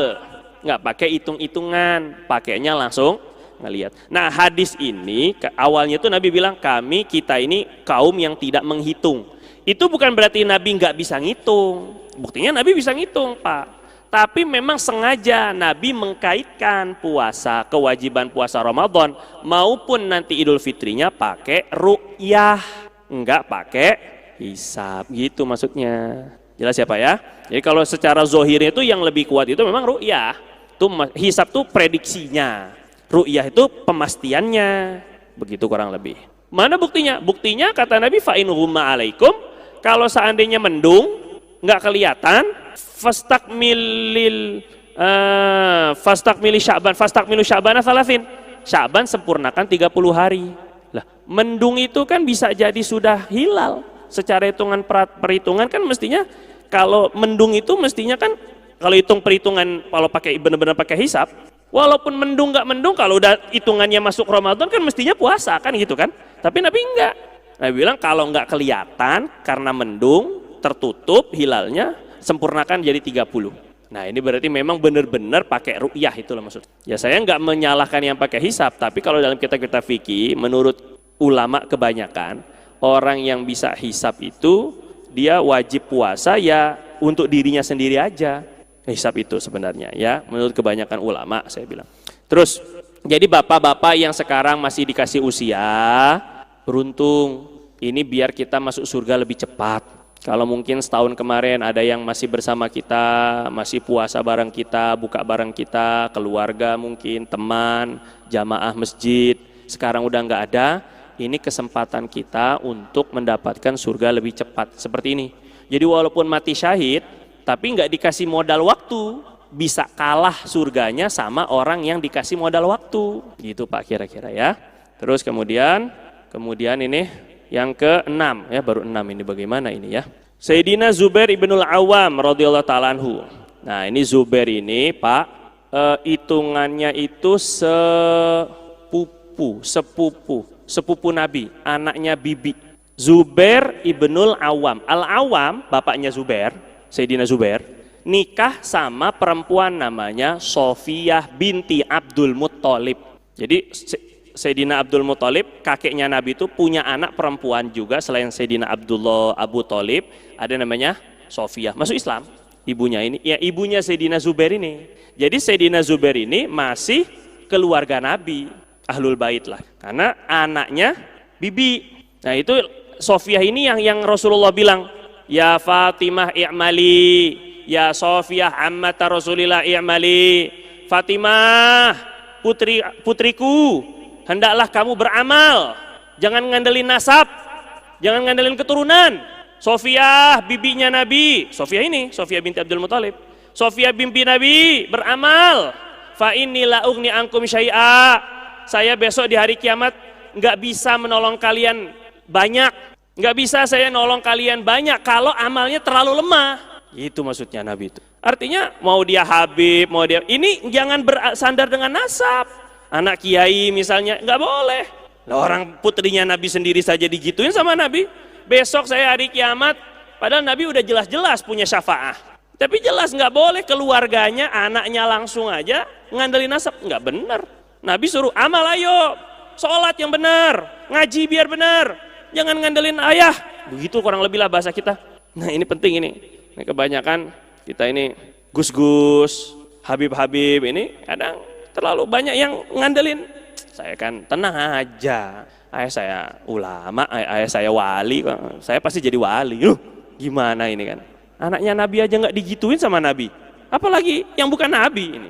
nggak pakai hitung-hitungan, pakainya langsung ngelihat. Nah hadis ini awalnya tuh Nabi bilang kita ini kaum yang tidak menghitung. Itu bukan berarti Nabi nggak bisa ngitung. Buktinya Nabi bisa ngitung Pak. Tapi memang sengaja Nabi mengkaitkan puasa, kewajiban puasa Ramadan maupun nanti Idul Fitrinya pakai ru'yah, nggak pakai hisab gitu maksudnya. Jelas ya Pak ya? Jadi kalau secara zohirnya itu yang lebih kuat itu memang ru'yah. Itu hisab tuh prediksinya. Ru'yah itu pemastiannya, begitu kurang lebih. Mana buktinya? Buktinya kata Nabi fa'in humma alaikum, kalau seandainya mendung, nggak kelihatan, fastakmilu sya'ban salasin. Sya'ban sempurnakan 30 hari. Lah, mendung itu kan bisa jadi sudah hilal. Secara hitungan perhitungan kan mestinya kalau mendung itu mestinya kan kalau hitung perhitungan kalau pakai benar-benar pakai hisab, walaupun mendung nggak mendung, kalau udah hitungannya masuk Ramadan kan mestinya puasa kan gitu kan. Tapi Nabi enggak. Nabi bilang kalau nggak kelihatan karena mendung, tertutup hilalnya, sempurnakan jadi 30. Nah ini berarti memang benar-benar pakai ru'yah itulah maksud. Ya saya nggak menyalahkan yang pakai hisab, tapi kalau dalam kitab fikih, menurut ulama kebanyakan, orang yang bisa hisab itu, dia wajib puasa ya untuk dirinya sendiri aja. Hisab itu sebenarnya ya menurut kebanyakan ulama saya bilang. Terus jadi bapak-bapak yang sekarang masih dikasih usia beruntung, ini biar kita masuk surga lebih cepat. Kalau mungkin setahun kemarin ada yang masih bersama kita, masih puasa bareng kita, buka bareng kita, keluarga mungkin, teman, jamaah masjid, sekarang udah nggak ada, ini kesempatan kita untuk mendapatkan surga lebih cepat seperti ini. Jadi walaupun mati syahid tapi nggak dikasih modal waktu, bisa kalah surganya sama orang yang dikasih modal waktu. Gitu Pak kira-kira ya. Terus kemudian ini yang ke-6 ya, baru 6 ini bagaimana ini ya. Sayyidina Zubair ibnul Awam radhiyallahu ta'ala anhu. Nah ini Zubair ini Pak, hitungannya itu sepupu Nabi, anaknya Bibi. Zubair ibnul Awam. Al-Awam, bapaknya Zubair, Sayyidina Zubair, nikah sama perempuan namanya Sofiyah binti Abdul Muttalib. Jadi Sayyidina Abdul Muttalib, kakeknya Nabi itu punya anak perempuan juga selain Sayyidina Abdullah Abu Thalib, ada namanya Sofiyah. Masuk Islam ibunya ini, ya ibunya Sayyidina Zubair ini. Jadi Sayyidina Zubair ini masih keluarga Nabi, ahlul bait lah, karena anaknya Bibi. Nah itu Sofiyah ini yang Rasulullah bilang, ya Fatimah i'mali, ya Sofiyah ammata Rasulillah i'mali. Fatimah putriku, hendaklah kamu beramal, jangan ngandelin nasab, jangan ngandelin keturunan. Sofiyah bibinya Nabi, Sofiyah ini, Sofiyah binti Abdul Muttalib, Sofiyah bibi Nabi, beramal. Fa inni la ugni ankum syai'a, saya besok di hari kiamat nggak bisa menolong kalian banyak, nggak bisa saya nolong kalian banyak kalau amalnya terlalu lemah. Itu maksudnya Nabi itu. Artinya mau dia Habib, mau dia ini jangan bersandar dengan nasab. Anak kiai misalnya nggak boleh. Nah, orang putrinya Nabi sendiri saja digituin sama Nabi. Besok saya hari kiamat, padahal Nabi udah jelas-jelas punya syafaah. Tapi jelas nggak boleh keluarganya, anaknya langsung aja ngandelin nasab, nggak benar. Nabi suruh amal, ayo, sholat yang benar, ngaji biar benar, jangan ngandelin ayah. Begitu kurang lebih lah bahasa kita. Nah ini penting ini. Ini kebanyakan kita ini gus-gus, habib-habib ini kadang terlalu banyak yang ngandelin. Saya kan tenang aja, ayah saya ulama, ayah saya wali, saya pasti jadi wali. Gimana ini kan? Anaknya Nabi aja nggak digituin sama Nabi, apalagi yang bukan Nabi ini.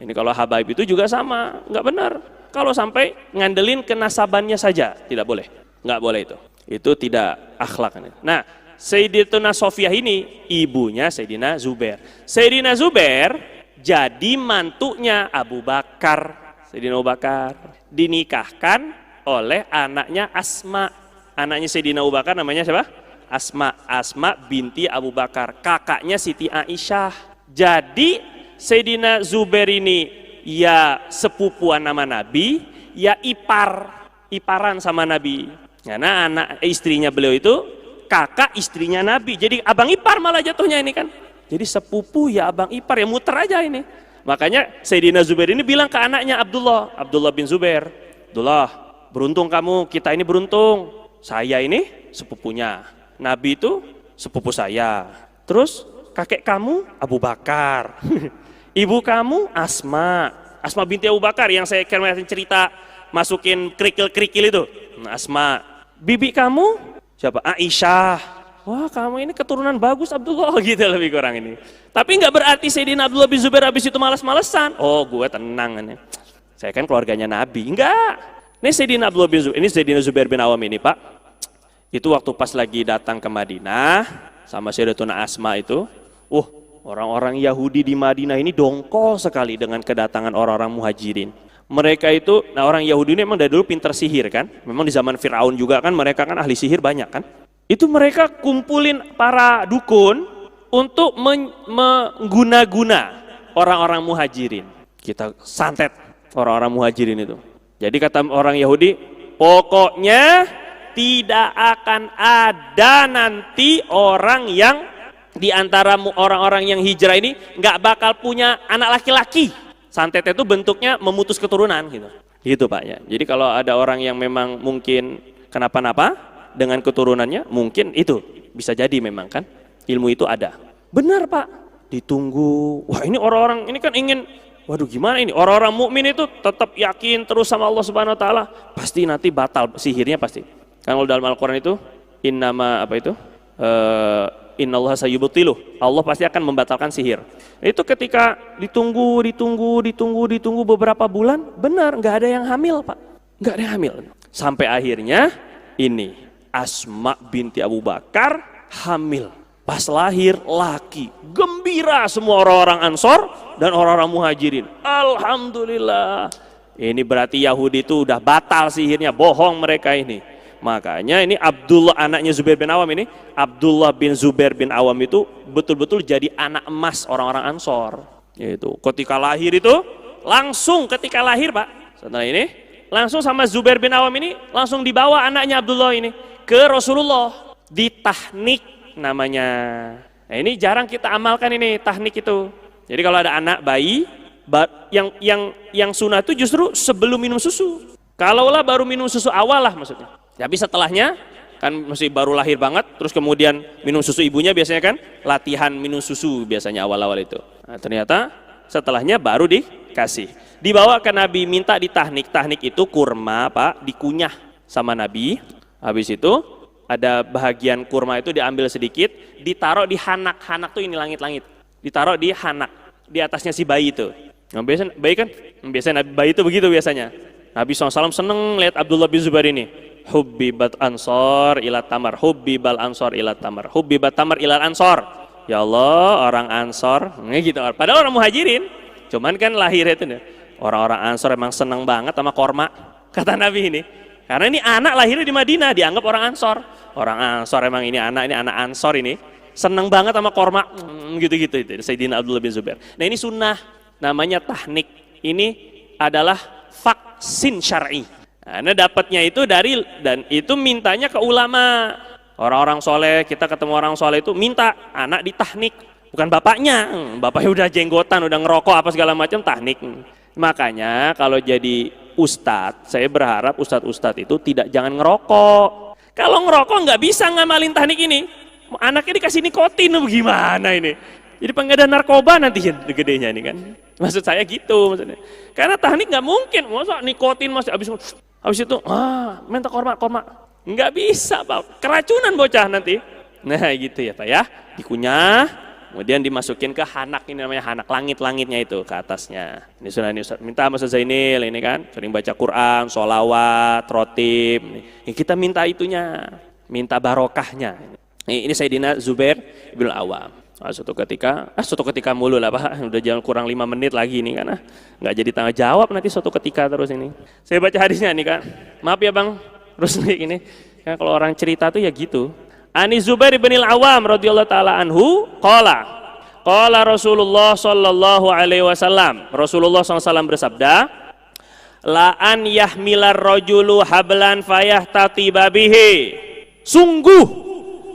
Ini kalau habaib itu juga sama, nggak benar. Kalau sampai ngandelin kenasabannya saja, tidak boleh, nggak boleh itu. Itu tidak akhlak. Nah, Sayyidatuna Sofiyah ini ibunya Sayyidina Zubair. Sayyidina Zubair jadi mantunya Abu Bakar. Sayyidina Abu Bakar dinikahkan oleh anaknya Asma. Anaknya Sayyidina Abu Bakar namanya siapa? Asma binti Abu Bakar, kakaknya Siti Aisyah. Jadi Sayyidina Zubair ini ya sepupuan nama Nabi, ya iparan sama Nabi. Karena anak istrinya beliau itu kakak istrinya Nabi. Jadi abang ipar malah jatuhnya ini kan. Jadi sepupu ya abang ipar, ya muter aja ini. Makanya Sayyidina Zubair ini bilang ke anaknya Abdullah bin Zubair, Abdullah, beruntung kamu, kita ini beruntung. Saya ini sepupunya Nabi itu sepupu saya. Terus kakek kamu Abu Bakar. Ibu kamu Asma binti Abu Bakar yang saya kemarin cerita masukin kerikil-kerikil itu. Asma. Bibi kamu siapa? Aisyah. Wah, kamu ini keturunan bagus Abdullah, gitu lebih kurang ini. Tapi nggak berarti Sayyidina Abdullah bin Zubair habis itu malas-malesan. Oh, gue tenang ini. Saya kan keluarganya Nabi. Enggak. Ini Sayyidina Abdullah bin Zubair, ini Sayyidina Zubair bin Awam ini, Pak. Itu waktu pas lagi datang ke Madinah sama Sayyidatuna Asma itu, orang-orang Yahudi di Madinah ini dongkol sekali dengan kedatangan orang-orang muhajirin. Mereka itu, nah orang Yahudi ini memang dari dulu pintar sihir kan. Memang di zaman Fir'aun juga kan mereka kan ahli sihir banyak kan. Itu mereka kumpulin para dukun untuk mengguna-guna orang-orang muhajirin. Kita santet orang-orang muhajirin itu. Jadi kata orang Yahudi, pokoknya tidak akan ada nanti orang yang di antara orang-orang yang hijrah ini nggak bakal punya anak laki-laki. Santet itu bentuknya memutus keturunan gitu. Gitu Pak ya. Jadi kalau ada orang yang memang mungkin kenapa-napa dengan keturunannya, mungkin itu bisa jadi memang kan ilmu itu ada. Benar Pak. Ditunggu. Wah ini orang-orang ini kan ingin, waduh gimana ini, orang-orang mukmin itu tetap yakin terus sama Allah Subhanahu Wa Taala, pasti nanti batal sihirnya pasti. Kan kalau dalam Al-Quran itu innama apa itu innallaha sayubtiluh, Allah pasti akan membatalkan sihir. Itu ketika ditunggu beberapa bulan, benar nggak ada yang hamil Pak, nggak ada yang hamil. Sampai akhirnya ini Asma binti Abu Bakar hamil. Pas lahir laki, gembira semua orang-orang Ansor dan orang-orang Muhajirin. Alhamdulillah. Ini berarti Yahudi itu udah batal sihirnya, bohong mereka ini. Makanya ini Abdullah anaknya Zubair bin Awam ini, Abdullah bin Zubair bin Awam itu betul-betul jadi anak emas orang-orang Ansor. Yaitu ketika lahir itu langsung ketika lahir Pak, setelah ini langsung sama Zubair bin Awam ini langsung dibawa anaknya Abdullah ini ke Rasulullah, ditahnik namanya. Nah ini jarang kita amalkan ini tahnik itu. Jadi kalau ada anak bayi yang sunnah itu justru sebelum minum susu. Kalaulah baru minum susu awal lah maksudnya. Tapi setelahnya kan masih baru lahir banget, terus kemudian minum susu ibunya biasanya kan latihan minum susu biasanya awal-awal itu. Nah, ternyata setelahnya baru dikasih. Dibawa ke Nabi minta ditahnik. Tahnik itu kurma Pak, dikunyah sama Nabi. Habis itu ada bahagian kurma itu diambil sedikit, ditaruh di hanak. Hanak tuh ini langit-langit. Ditaruh di hanak, di atasnya si bayi itu. Nah, biasanya bayi kan, biasanya bayi itu begitu biasanya. Nabi SAW seneng lihat Abdullah bin Zubair ini. Hubbibat ansor ila tamar, hubbibal ansor ila tamar, hubbibat tamar ila ansor. Ya Allah, orang Ansor, gitu. Padahal orang Muhajirin, cuman kan lahir itu nih. Orang-orang Ansor emang seneng banget sama korma, kata Nabi ini. Karena ini anak lahirnya di Madinah, dianggap orang Ansor. Orang Ansor emang ini anak Ansor ini, seneng banget sama korma, gitu-gitu itu. Sayyidina Abdullah bin Zubair. Nah ini sunnah, namanya tahnik. Ini adalah vaksin syar'i. Nah, dapatnya itu dari, dan itu mintanya ke ulama. Orang-orang soleh, kita ketemu orang soleh itu minta anak ditahnik, bukan bapaknya. Bapaknya udah jenggotan, udah ngerokok apa segala macam, tahnik. Makanya kalau jadi ustadz, saya berharap ustadz-ustadz itu jangan ngerokok. Kalau ngerokok nggak bisa ngamalin tahnik ini. Anaknya dikasih nikotin, gimana ini? Jadi pengedar narkoba nanti gedenya ini kan. Maksud saya gitu maksudnya. Karena tahnik nggak mungkin, masa nikotin masih habis itu minta korma. Nggak bisa Pak, keracunan bocah nanti. Nah gitu ya Pak ya, dikunyah, kemudian dimasukin ke hanak, ini namanya hanak, langit-langitnya itu ke atasnya. Ini sudah ini Ustaz, minta sama Ustaz Zainil ini kan, sering baca Quran, sholawat, rotib. Ini kita minta itunya, minta barokahnya. Ini Sayyidina Zubair bin Awam. Suatu ketika mulu lah Pak, udah jalan kurang 5 menit lagi nih kan, nggak jadi tanggung jawab nanti suatu ketika terus ini. Saya baca hadisnya nih kan, maaf ya Bang, terus nih ini, kan kalau orang cerita tuh ya gitu. Ani Zubair bin Awam radhiyallahu taala anhu, qala Rasulullah sallallahu alaihi wasallam, Rasulullah SAW bersabda, la an yahmilar rajulu hablan fayahtatiba bihi. Sungguh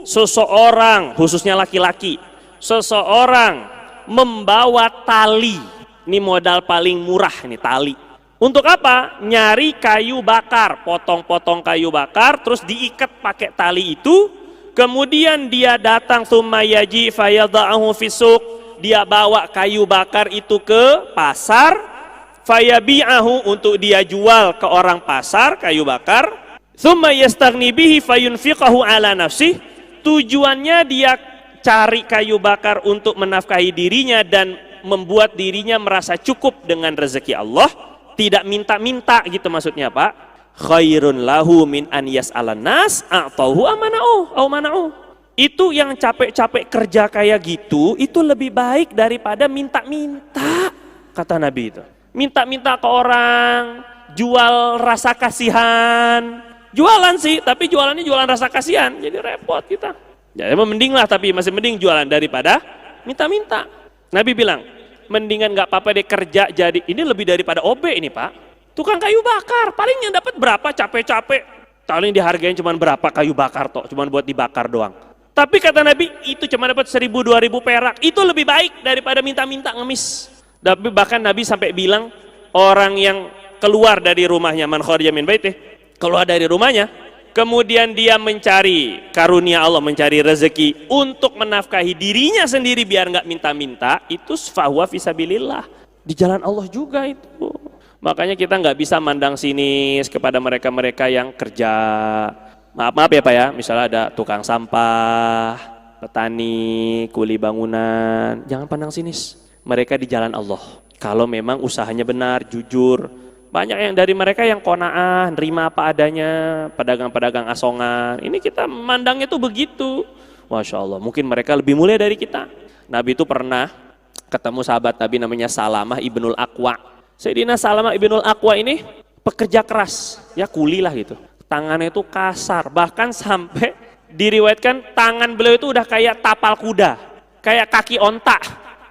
seseorang, khususnya laki-laki, seseorang membawa tali, ini modal paling murah ini tali. Untuk apa? Nyari kayu bakar, potong-potong kayu bakar, terus diikat pakai tali itu, kemudian dia datang tsumma yaji fayadha'ahu fisuq, dia bawa kayu bakar itu ke pasar, fayabi'ahu untuk dia jual ke orang pasar kayu bakar, tsumma yastaghni bihi fayunfiqahu ala nafsih, tujuannya dia cari kayu bakar untuk menafkahi dirinya dan membuat dirinya merasa cukup dengan rezeki Allah, tidak minta-minta gitu maksudnya Pak. Khairun lahu min an yas'alan nas a'tahu mana'u. Itu yang capek-capek kerja kayak gitu, itu lebih baik daripada minta-minta, kata Nabi itu. Minta-minta ke orang, jual rasa kasihan. Jualan sih, tapi jualannya jualan rasa kasihan, jadi repot kita. Ya emang mending lah, tapi masih mending jualan daripada minta-minta. Nabi bilang, mendingan nggak apa-apa deh kerja jadi, ini lebih daripada OB ini Pak. Tukang kayu bakar, paling yang dapat berapa capek-capek, paling dihargain cuma berapa kayu bakar toh, cuma buat dibakar doang. Tapi kata Nabi, itu cuma dapat 1.000-2.000 perak, itu lebih baik daripada minta-minta ngemis. Tapi bahkan Nabi sampai bilang, orang yang keluar dari rumahnya, man kharaja min baitih, keluar dari rumahnya, kemudian dia mencari karunia Allah, mencari rezeki untuk menafkahi dirinya sendiri biar nggak minta-minta, itu fahuwa fisabilillah, di jalan Allah juga itu. Makanya kita nggak bisa mandang sinis kepada mereka-mereka yang kerja. Maaf ya Pak ya, misalnya ada tukang sampah, petani, kuli bangunan, jangan pandang sinis. Mereka di jalan Allah. Kalau memang usahanya benar, jujur. Banyak yang dari mereka yang qanaah, nerima apa adanya, pedagang-pedagang asongan. Ini kita mandangnya tuh begitu. Masya Allah, mungkin mereka lebih mulia dari kita. Nabi itu pernah ketemu sahabat Nabi namanya Salamah ibnul Aqwa. Sayyidina Salamah ibnul Aqwa ini pekerja keras, ya kuli lah gitu. Tangannya itu kasar, bahkan sampai diriwayatkan tangan beliau itu udah kayak tapal kuda, kayak kaki onta.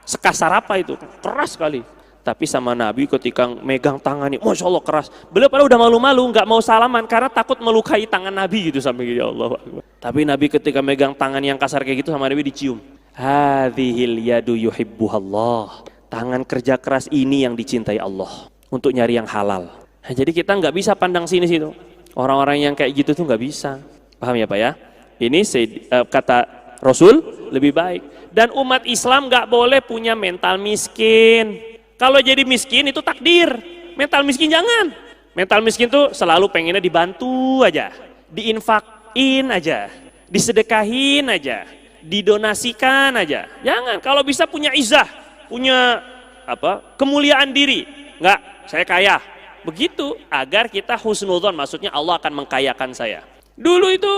Sekasar apa itu? Keras sekali. Tapi sama Nabi ketika megang tangannya, Masya Allah keras. Beliau pada udah malu-malu, nggak mau salaman karena takut melukai tangan Nabi gitu sampai ya Allah. Tapi Nabi ketika megang tangan yang kasar kayak gitu sama Nabi dicium. Hadhil yadu yuhibbuhallah. Tangan kerja keras ini yang dicintai Allah untuk nyari yang halal. Nah, jadi kita nggak bisa pandang sini situ. Orang-orang yang kayak gitu tuh nggak bisa. Paham ya Pak ya? Ini kata Rasul lebih baik. Dan umat Islam nggak boleh punya mental miskin. Kalau jadi miskin itu takdir, mental miskin jangan. Mental miskin tuh selalu pengennya dibantu aja, diinfakin aja, disedekahin aja, didonasikan aja. Jangan, kalau bisa punya izzah, punya kemuliaan diri. Enggak, saya kaya. Begitu, agar kita husnudzon, maksudnya Allah akan mengkayakan saya. Dulu itu,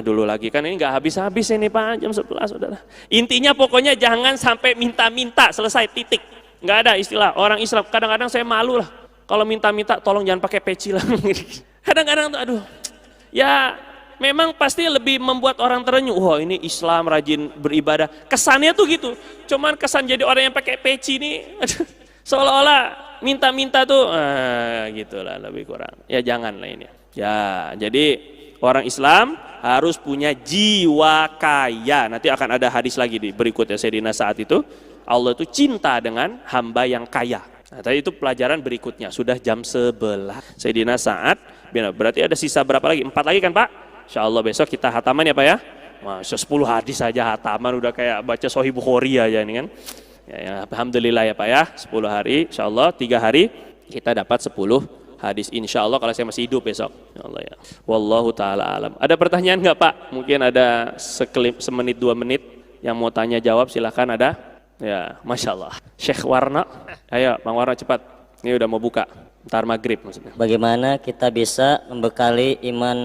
dulu lagi kan ini nggak habis-habis ini Pak, jam 11 saudara. Intinya pokoknya jangan sampai minta-minta, selesai titik. Nggak ada istilah orang Islam. Kadang-kadang saya malu lah kalau minta-minta tolong jangan pakai peci lah. Kadang-kadang tuh aduh, ya memang pasti lebih membuat orang terenyuh. Wah ini Islam rajin beribadah. Kesannya tuh gitu. Cuman kesan jadi orang yang pakai peci nih, seolah-olah minta-minta tuh, gitulah lebih kurang. Ya jangan lah ini. Ya jadi orang Islam harus punya jiwa kaya. Nanti akan ada hadis lagi di berikutnya Sayyidina Sa'ad itu. Allah itu cinta dengan hamba yang kaya. Nah, tadi itu pelajaran berikutnya. Sudah jam 11. Sayyidina Sa'ad, berarti ada sisa berapa lagi? 4 lagi kan Pak? Insya Allah besok kita hataman ya Pak ya. Masya 10 hadis saja hataman udah kayak baca Sahih Bukhari aja ini kan. Ya, Alhamdulillah ya Pak ya. 10 hari, Insya Allah 3 hari kita dapat 10 hadis. Insya Allah kalau saya masih hidup besok. Ya Allah ya. Wallahu ta'ala alam. Ada pertanyaan nggak Pak? Mungkin ada semenit 2 menit yang mau tanya jawab silahkan ada. Ya, Masya Allah. Syekh Warna, ayo Bang Warna cepat. Ini udah mau buka, ntar maghrib maksudnya. Bagaimana kita bisa membekali iman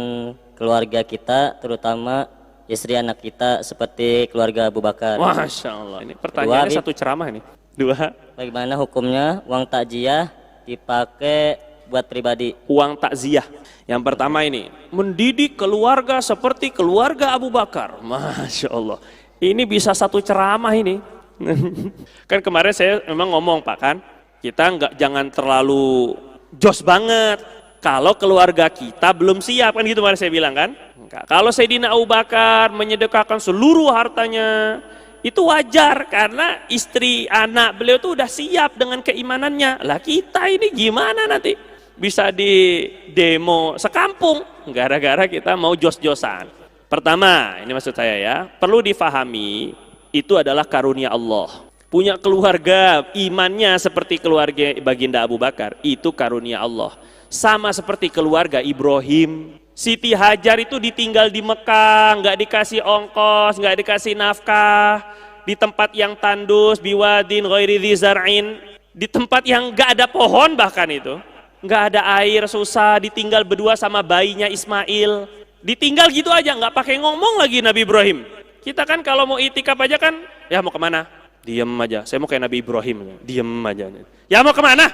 keluarga kita, terutama istri anak kita seperti keluarga Abu Bakar? Masya Allah. Ini pertanyaannya satu ceramah ini. 2. Bagaimana hukumnya uang takziah dipakai buat pribadi? Uang takziah. Yang pertama ini, mendidik keluarga seperti keluarga Abu Bakar. Masya Allah. Ini bisa satu ceramah ini. Kan kemarin saya memang ngomong Pak kan, kita jangan terlalu jos banget kalau keluarga kita belum siap kan gitu kemarin saya bilang kan. Kalau Sayyidina Abu Bakar menyedekahkan seluruh hartanya itu wajar karena istri anak beliau tuh udah siap dengan keimanannya. Lah kita ini gimana nanti bisa di demo sekampung gara-gara kita mau jos-josan. Pertama, ini maksud saya ya, perlu difahami itu adalah karunia Allah. Punya keluarga imannya seperti keluarga baginda Abu Bakar, itu karunia Allah. Sama seperti keluarga Ibrahim. Siti Hajar itu ditinggal di Mekah, nggak dikasih ongkos, nggak dikasih nafkah, di tempat yang tandus, biwadin ghairi dzi zar'in, di tempat yang nggak ada pohon bahkan itu, nggak ada air, susah, ditinggal berdua sama bayinya Ismail, ditinggal gitu aja, nggak pakai ngomong lagi Nabi Ibrahim. Kita kan kalau mau itikaf aja kan, ya mau kemana? Diem aja, saya mau kayak Nabi Ibrahim, diem aja. Ya mau kemana?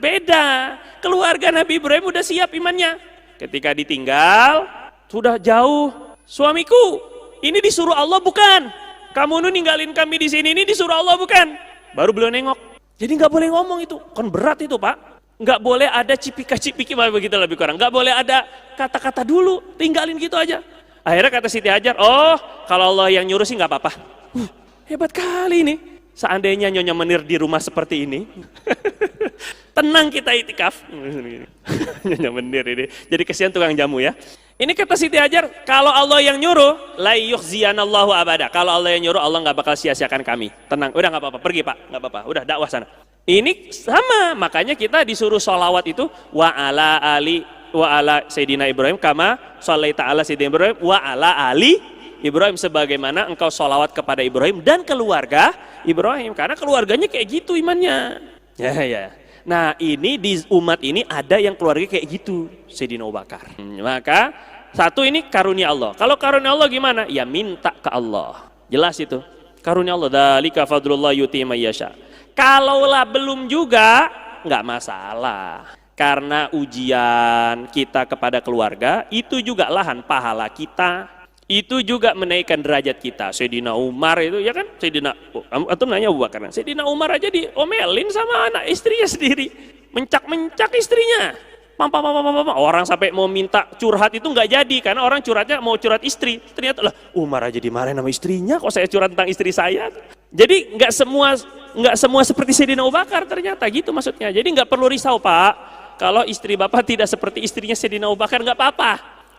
Beda, keluarga Nabi Ibrahim udah siap imannya. Ketika ditinggal, sudah jauh, suamiku, ini disuruh Allah bukan? Kamu nu ninggalin kami di sini, ini disuruh Allah bukan? Baru beliau nengok. Jadi nggak boleh ngomong itu, kan berat itu Pak. Nggak boleh ada cipika-cipiki begitu lebih kurang. Nggak boleh ada kata-kata dulu, tinggalin gitu aja. Akhirnya kata Siti Hajar, oh kalau Allah yang nyuruh sih nggak apa-apa. Hebat kali ini. Seandainya Nyonya Menir di rumah seperti ini, tenang kita itikaf. Nyonya Menir ini. Jadi kesian tukang jamu ya. Ini kata Siti Hajar, kalau Allah yang nyuruh, la yukhziyanallahu abada. Kalau Allah yang nyuruh, Allah nggak bakal sia-siakan kami. Tenang, udah nggak apa-apa, pergi Pak, nggak apa-apa. Udah dakwah sana. Ini sama, makanya kita disuruh sholawat itu wa ala Sayyidina Ibrahim kama sholaita ala Sayyidina Ibrahim wa ala ali Ibrahim, sebagaimana engkau sholawat kepada Ibrahim dan keluarga Ibrahim, karena keluarganya kayak gitu imannya. Ya. Nah ini di umat ini ada yang keluarga kayak gitu, Sayyidina Abu Bakar. Maka satu ini karunia Allah. Kalau karunia Allah gimana? Ya minta ke Allah. Jelas itu. Karunia Allah. Dzalika fadlullah yuti may yasha. Kalaulah belum juga, nggak masalah. Karena ujian kita kepada keluarga, itu juga lahan pahala kita, itu juga menaikkan derajat kita. Sayyidina Umar itu, ya kan, atau nanya Abu Bakar, Sayyidina Umar aja diomelin sama anak istrinya sendiri, mencak-mencak istrinya. Orang sampai mau minta curhat itu nggak jadi, karena orang curhatnya mau curhat istri. Ternyata lah, Umar aja dimarahin sama istrinya, kok saya curhat tentang istri saya. Jadi nggak semua seperti Sayyidina Abu Bakar ternyata, gitu maksudnya. Jadi nggak perlu risau Pak, kalau istri Bapak tidak seperti istrinya Sayyidina Abu Bakar, nggak apa-apa.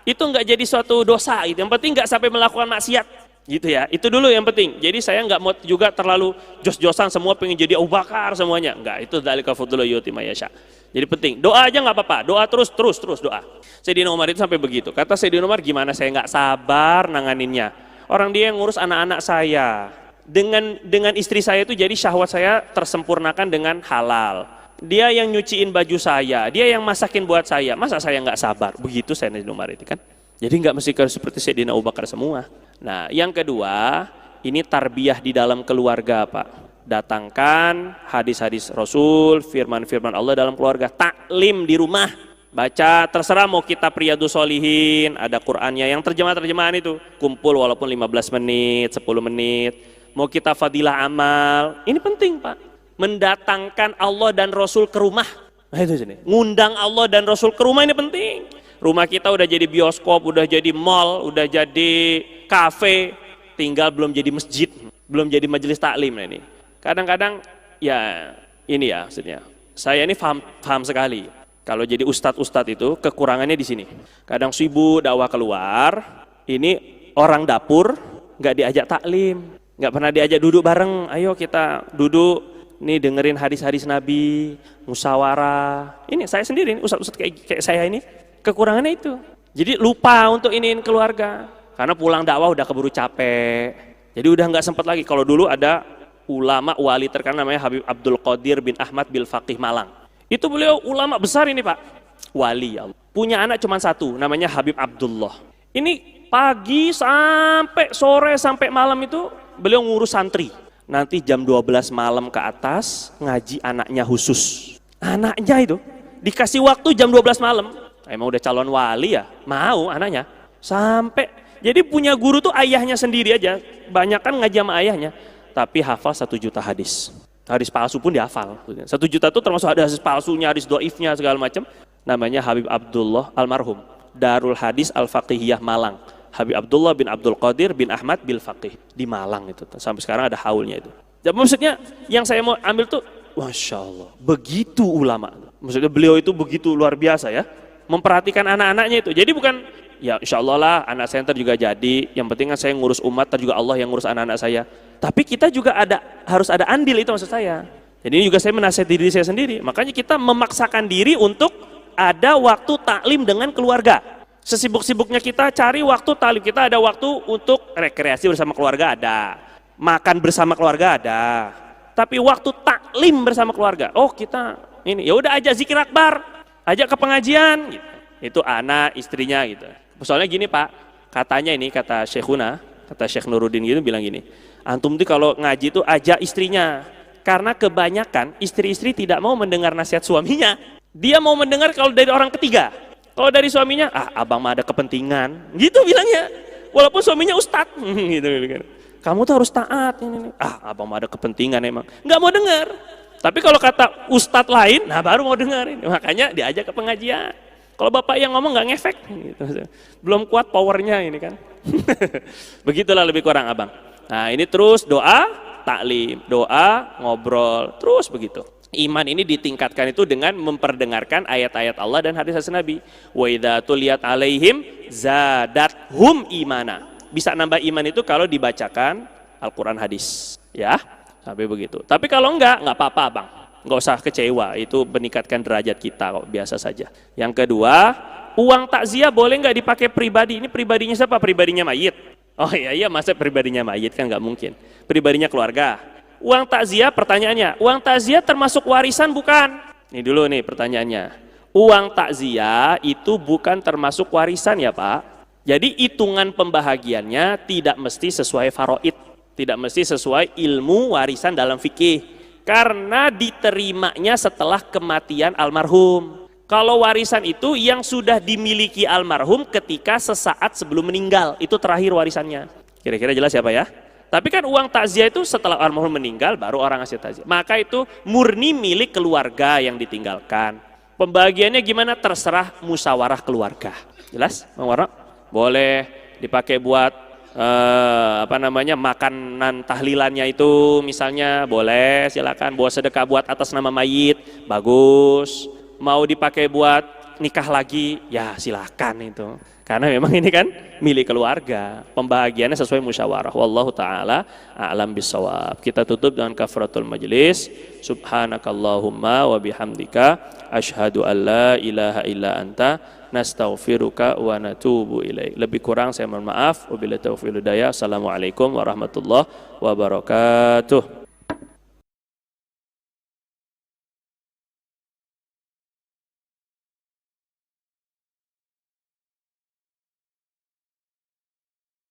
Itu nggak jadi suatu dosa. Itu yang penting nggak sampai melakukan maksiat, gitu ya. Itu dulu yang penting. Jadi saya nggak mau juga terlalu jos-josan semua pengen jadi Abu Bakar semuanya. Nggak, itu dzalika fadlullah yu'ti may yasha. Jadi penting, doa aja nggak apa-apa, doa terus doa. Sayyidina Umar itu sampai begitu. Kata Sayyidina Umar, gimana saya nggak sabar nanganinnya. Orang dia yang ngurus anak-anak saya. Dengan istri saya itu jadi syahwat saya tersempurnakan dengan halal. Dia yang nyuciin baju saya, dia yang masakin buat saya. Masa saya nggak sabar? Begitu Sayyidina Umar itu kan. Jadi nggak mesti seperti Sayyidina Abu Bakar semua. Nah, yang kedua, ini tarbiyah di dalam keluarga, Pak. Datangkan hadis-hadis Rasul, firman-firman Allah dalam keluarga, taklim di rumah, baca, terserah mau kitab Riyadhus Shalihin, ada Qur'annya yang terjemahan itu, kumpul walaupun 15 menit, 10 menit, mau kitab Fadilah Amal, ini penting Pak, mendatangkan Allah dan Rasul ke rumah, nah itu sini, ngundang Allah dan Rasul ke rumah ini penting. Rumah kita udah jadi bioskop, udah jadi mall, udah jadi kafe, tinggal belum jadi masjid, belum jadi majelis taklim ini. Kadang-kadang ya ini ya maksudnya, saya ini paham sekali kalau jadi ustadz itu kekurangannya di sini. Kadang sibuk dakwah keluar, ini orang dapur nggak diajak taklim, nggak pernah diajak duduk bareng. Ayo kita duduk nih dengerin hadis-hadis Nabi, musyawarah. Ini saya sendiri, ustadz kayak saya ini kekurangannya itu. Jadi lupa untuk iniin keluarga karena pulang dakwah udah keburu capek. Jadi udah nggak sempat lagi. Kalau dulu ada ulama wali terkenal namanya Habib Abdul Qadir bin Ahmad bil Faqih Malang. Itu beliau ulama besar ini Pak, wali Allah. Punya anak cuma satu, namanya Habib Abdullah. Ini pagi sampai sore sampai malam itu beliau ngurus santri. Nanti jam 12 malam ke atas ngaji anaknya khusus. Anaknya itu dikasih waktu jam 12 malam. Emang udah calon wali ya, mau anaknya. Sampai, jadi punya guru tuh ayahnya sendiri aja. Banyak kan ngaji sama ayahnya. Tapi hafal 1 juta hadis. Hadis palsu pun dihafal. 1 juta itu termasuk hadis palsunya, hadis doifnya segala macam. Namanya Habib Abdullah almarhum. Darul Hadis Al-Faqihiyah Malang. Habib Abdullah bin Abdul Qadir bin Ahmad bil Faqih di Malang itu. Sampai sekarang ada haulnya itu. Jadi maksudnya yang saya mau ambil tuh, Masya Allah, begitu ulama. Maksudnya beliau itu begitu luar biasa ya. Memperhatikan anak-anaknya itu. Jadi bukan, ya insya Allah lah anak saya ntar juga jadi. Yang penting kan saya ngurus umat, ntar juga Allah yang ngurus anak-anak saya. Tapi kita juga harus ada andil, itu maksud saya. Jadi ini juga saya menasihati diri saya sendiri. Makanya kita memaksakan diri untuk ada waktu taklim dengan keluarga. Sesibuk-sibuknya kita cari waktu taklim, kita ada waktu untuk rekreasi bersama keluarga ada. Makan bersama keluarga ada. Tapi waktu taklim bersama keluarga, oh kita ini, ya udah ajak zikir akbar, ajak ke pengajian gitu. Itu anak, istrinya gitu. Soalnya gini Pak, katanya ini kata Syekhuna, kata Syekh Nuruddin gitu bilang gini, antum tuh kalau ngaji tuh ajak istrinya, karena kebanyakan istri-istri tidak mau mendengar nasihat suaminya, dia mau mendengar kalau dari orang ketiga. Kalau dari suaminya, abang mah ada kepentingan, gitu bilangnya, walaupun suaminya ustadz, gitu. Kamu tuh harus taat, ini. Abang mah ada kepentingan emang, nggak mau dengar. Tapi kalau kata ustadz lain, nah baru mau dengerin, makanya diajak ke pengajian. Kalau bapak yang ngomong nggak ngefek, gitu. Belum kuat powernya ini kan. Begitulah lebih kurang abang. Nah ini terus doa, taklim, doa, ngobrol, terus begitu. Iman ini ditingkatkan itu dengan memperdengarkan ayat-ayat Allah dan hadis-hadis Nabi. Wa idza tuliyat alaihim zadathum imana. Bisa nambah iman itu kalau dibacakan Al-Quran hadis, ya sampai begitu. Tapi kalau enggak apa-apa abang, nggak usah kecewa, itu meningkatkan derajat kita kok, biasa saja. Yang kedua, uang takziah boleh nggak dipakai pribadi? Ini pribadinya siapa? Pribadinya mayit. Oh iya, masa pribadinya mayit kan nggak mungkin. Pribadinya keluarga. Uang takziah, pertanyaannya, uang takziah termasuk warisan bukan? Ini dulu nih pertanyaannya. Uang takziah itu bukan termasuk warisan ya Pak. Jadi hitungan pembahagiannya tidak mesti sesuai faraid, tidak mesti sesuai ilmu warisan dalam fikih. Karena diterimanya setelah kematian almarhum. Kalau warisan itu yang sudah dimiliki almarhum ketika sesaat sebelum meninggal, itu terakhir warisannya. Kira-kira jelas ya Pak ya? Tapi kan uang takziah itu setelah almarhum meninggal baru orang ngasih takziah. Maka itu murni milik keluarga yang ditinggalkan. Pembagiannya gimana? Terserah musyawarah keluarga. Jelas, Bang Warno? Boleh dipakai buat makanan tahlilannya itu misalnya boleh, silakan. Buat sedekah buat atas nama mayit, bagus. Mau dipakai buat nikah lagi, ya silakan itu. Karena memang ini kan milik keluarga. Pembahagiannya sesuai musyawarah. Wallahu taala a'lam bissawab. Kita tutup dengan kafaratul majlis. Subhanakallahumma wa bihamdika asyhadu an la ilaha illa anta nastaghfiruka wa natubu ilaik. Lebih kurang saya mohon maaf. Wabillahi taufiq wal hidayah. Assalamualaikum warahmatullahi wabarakatuh.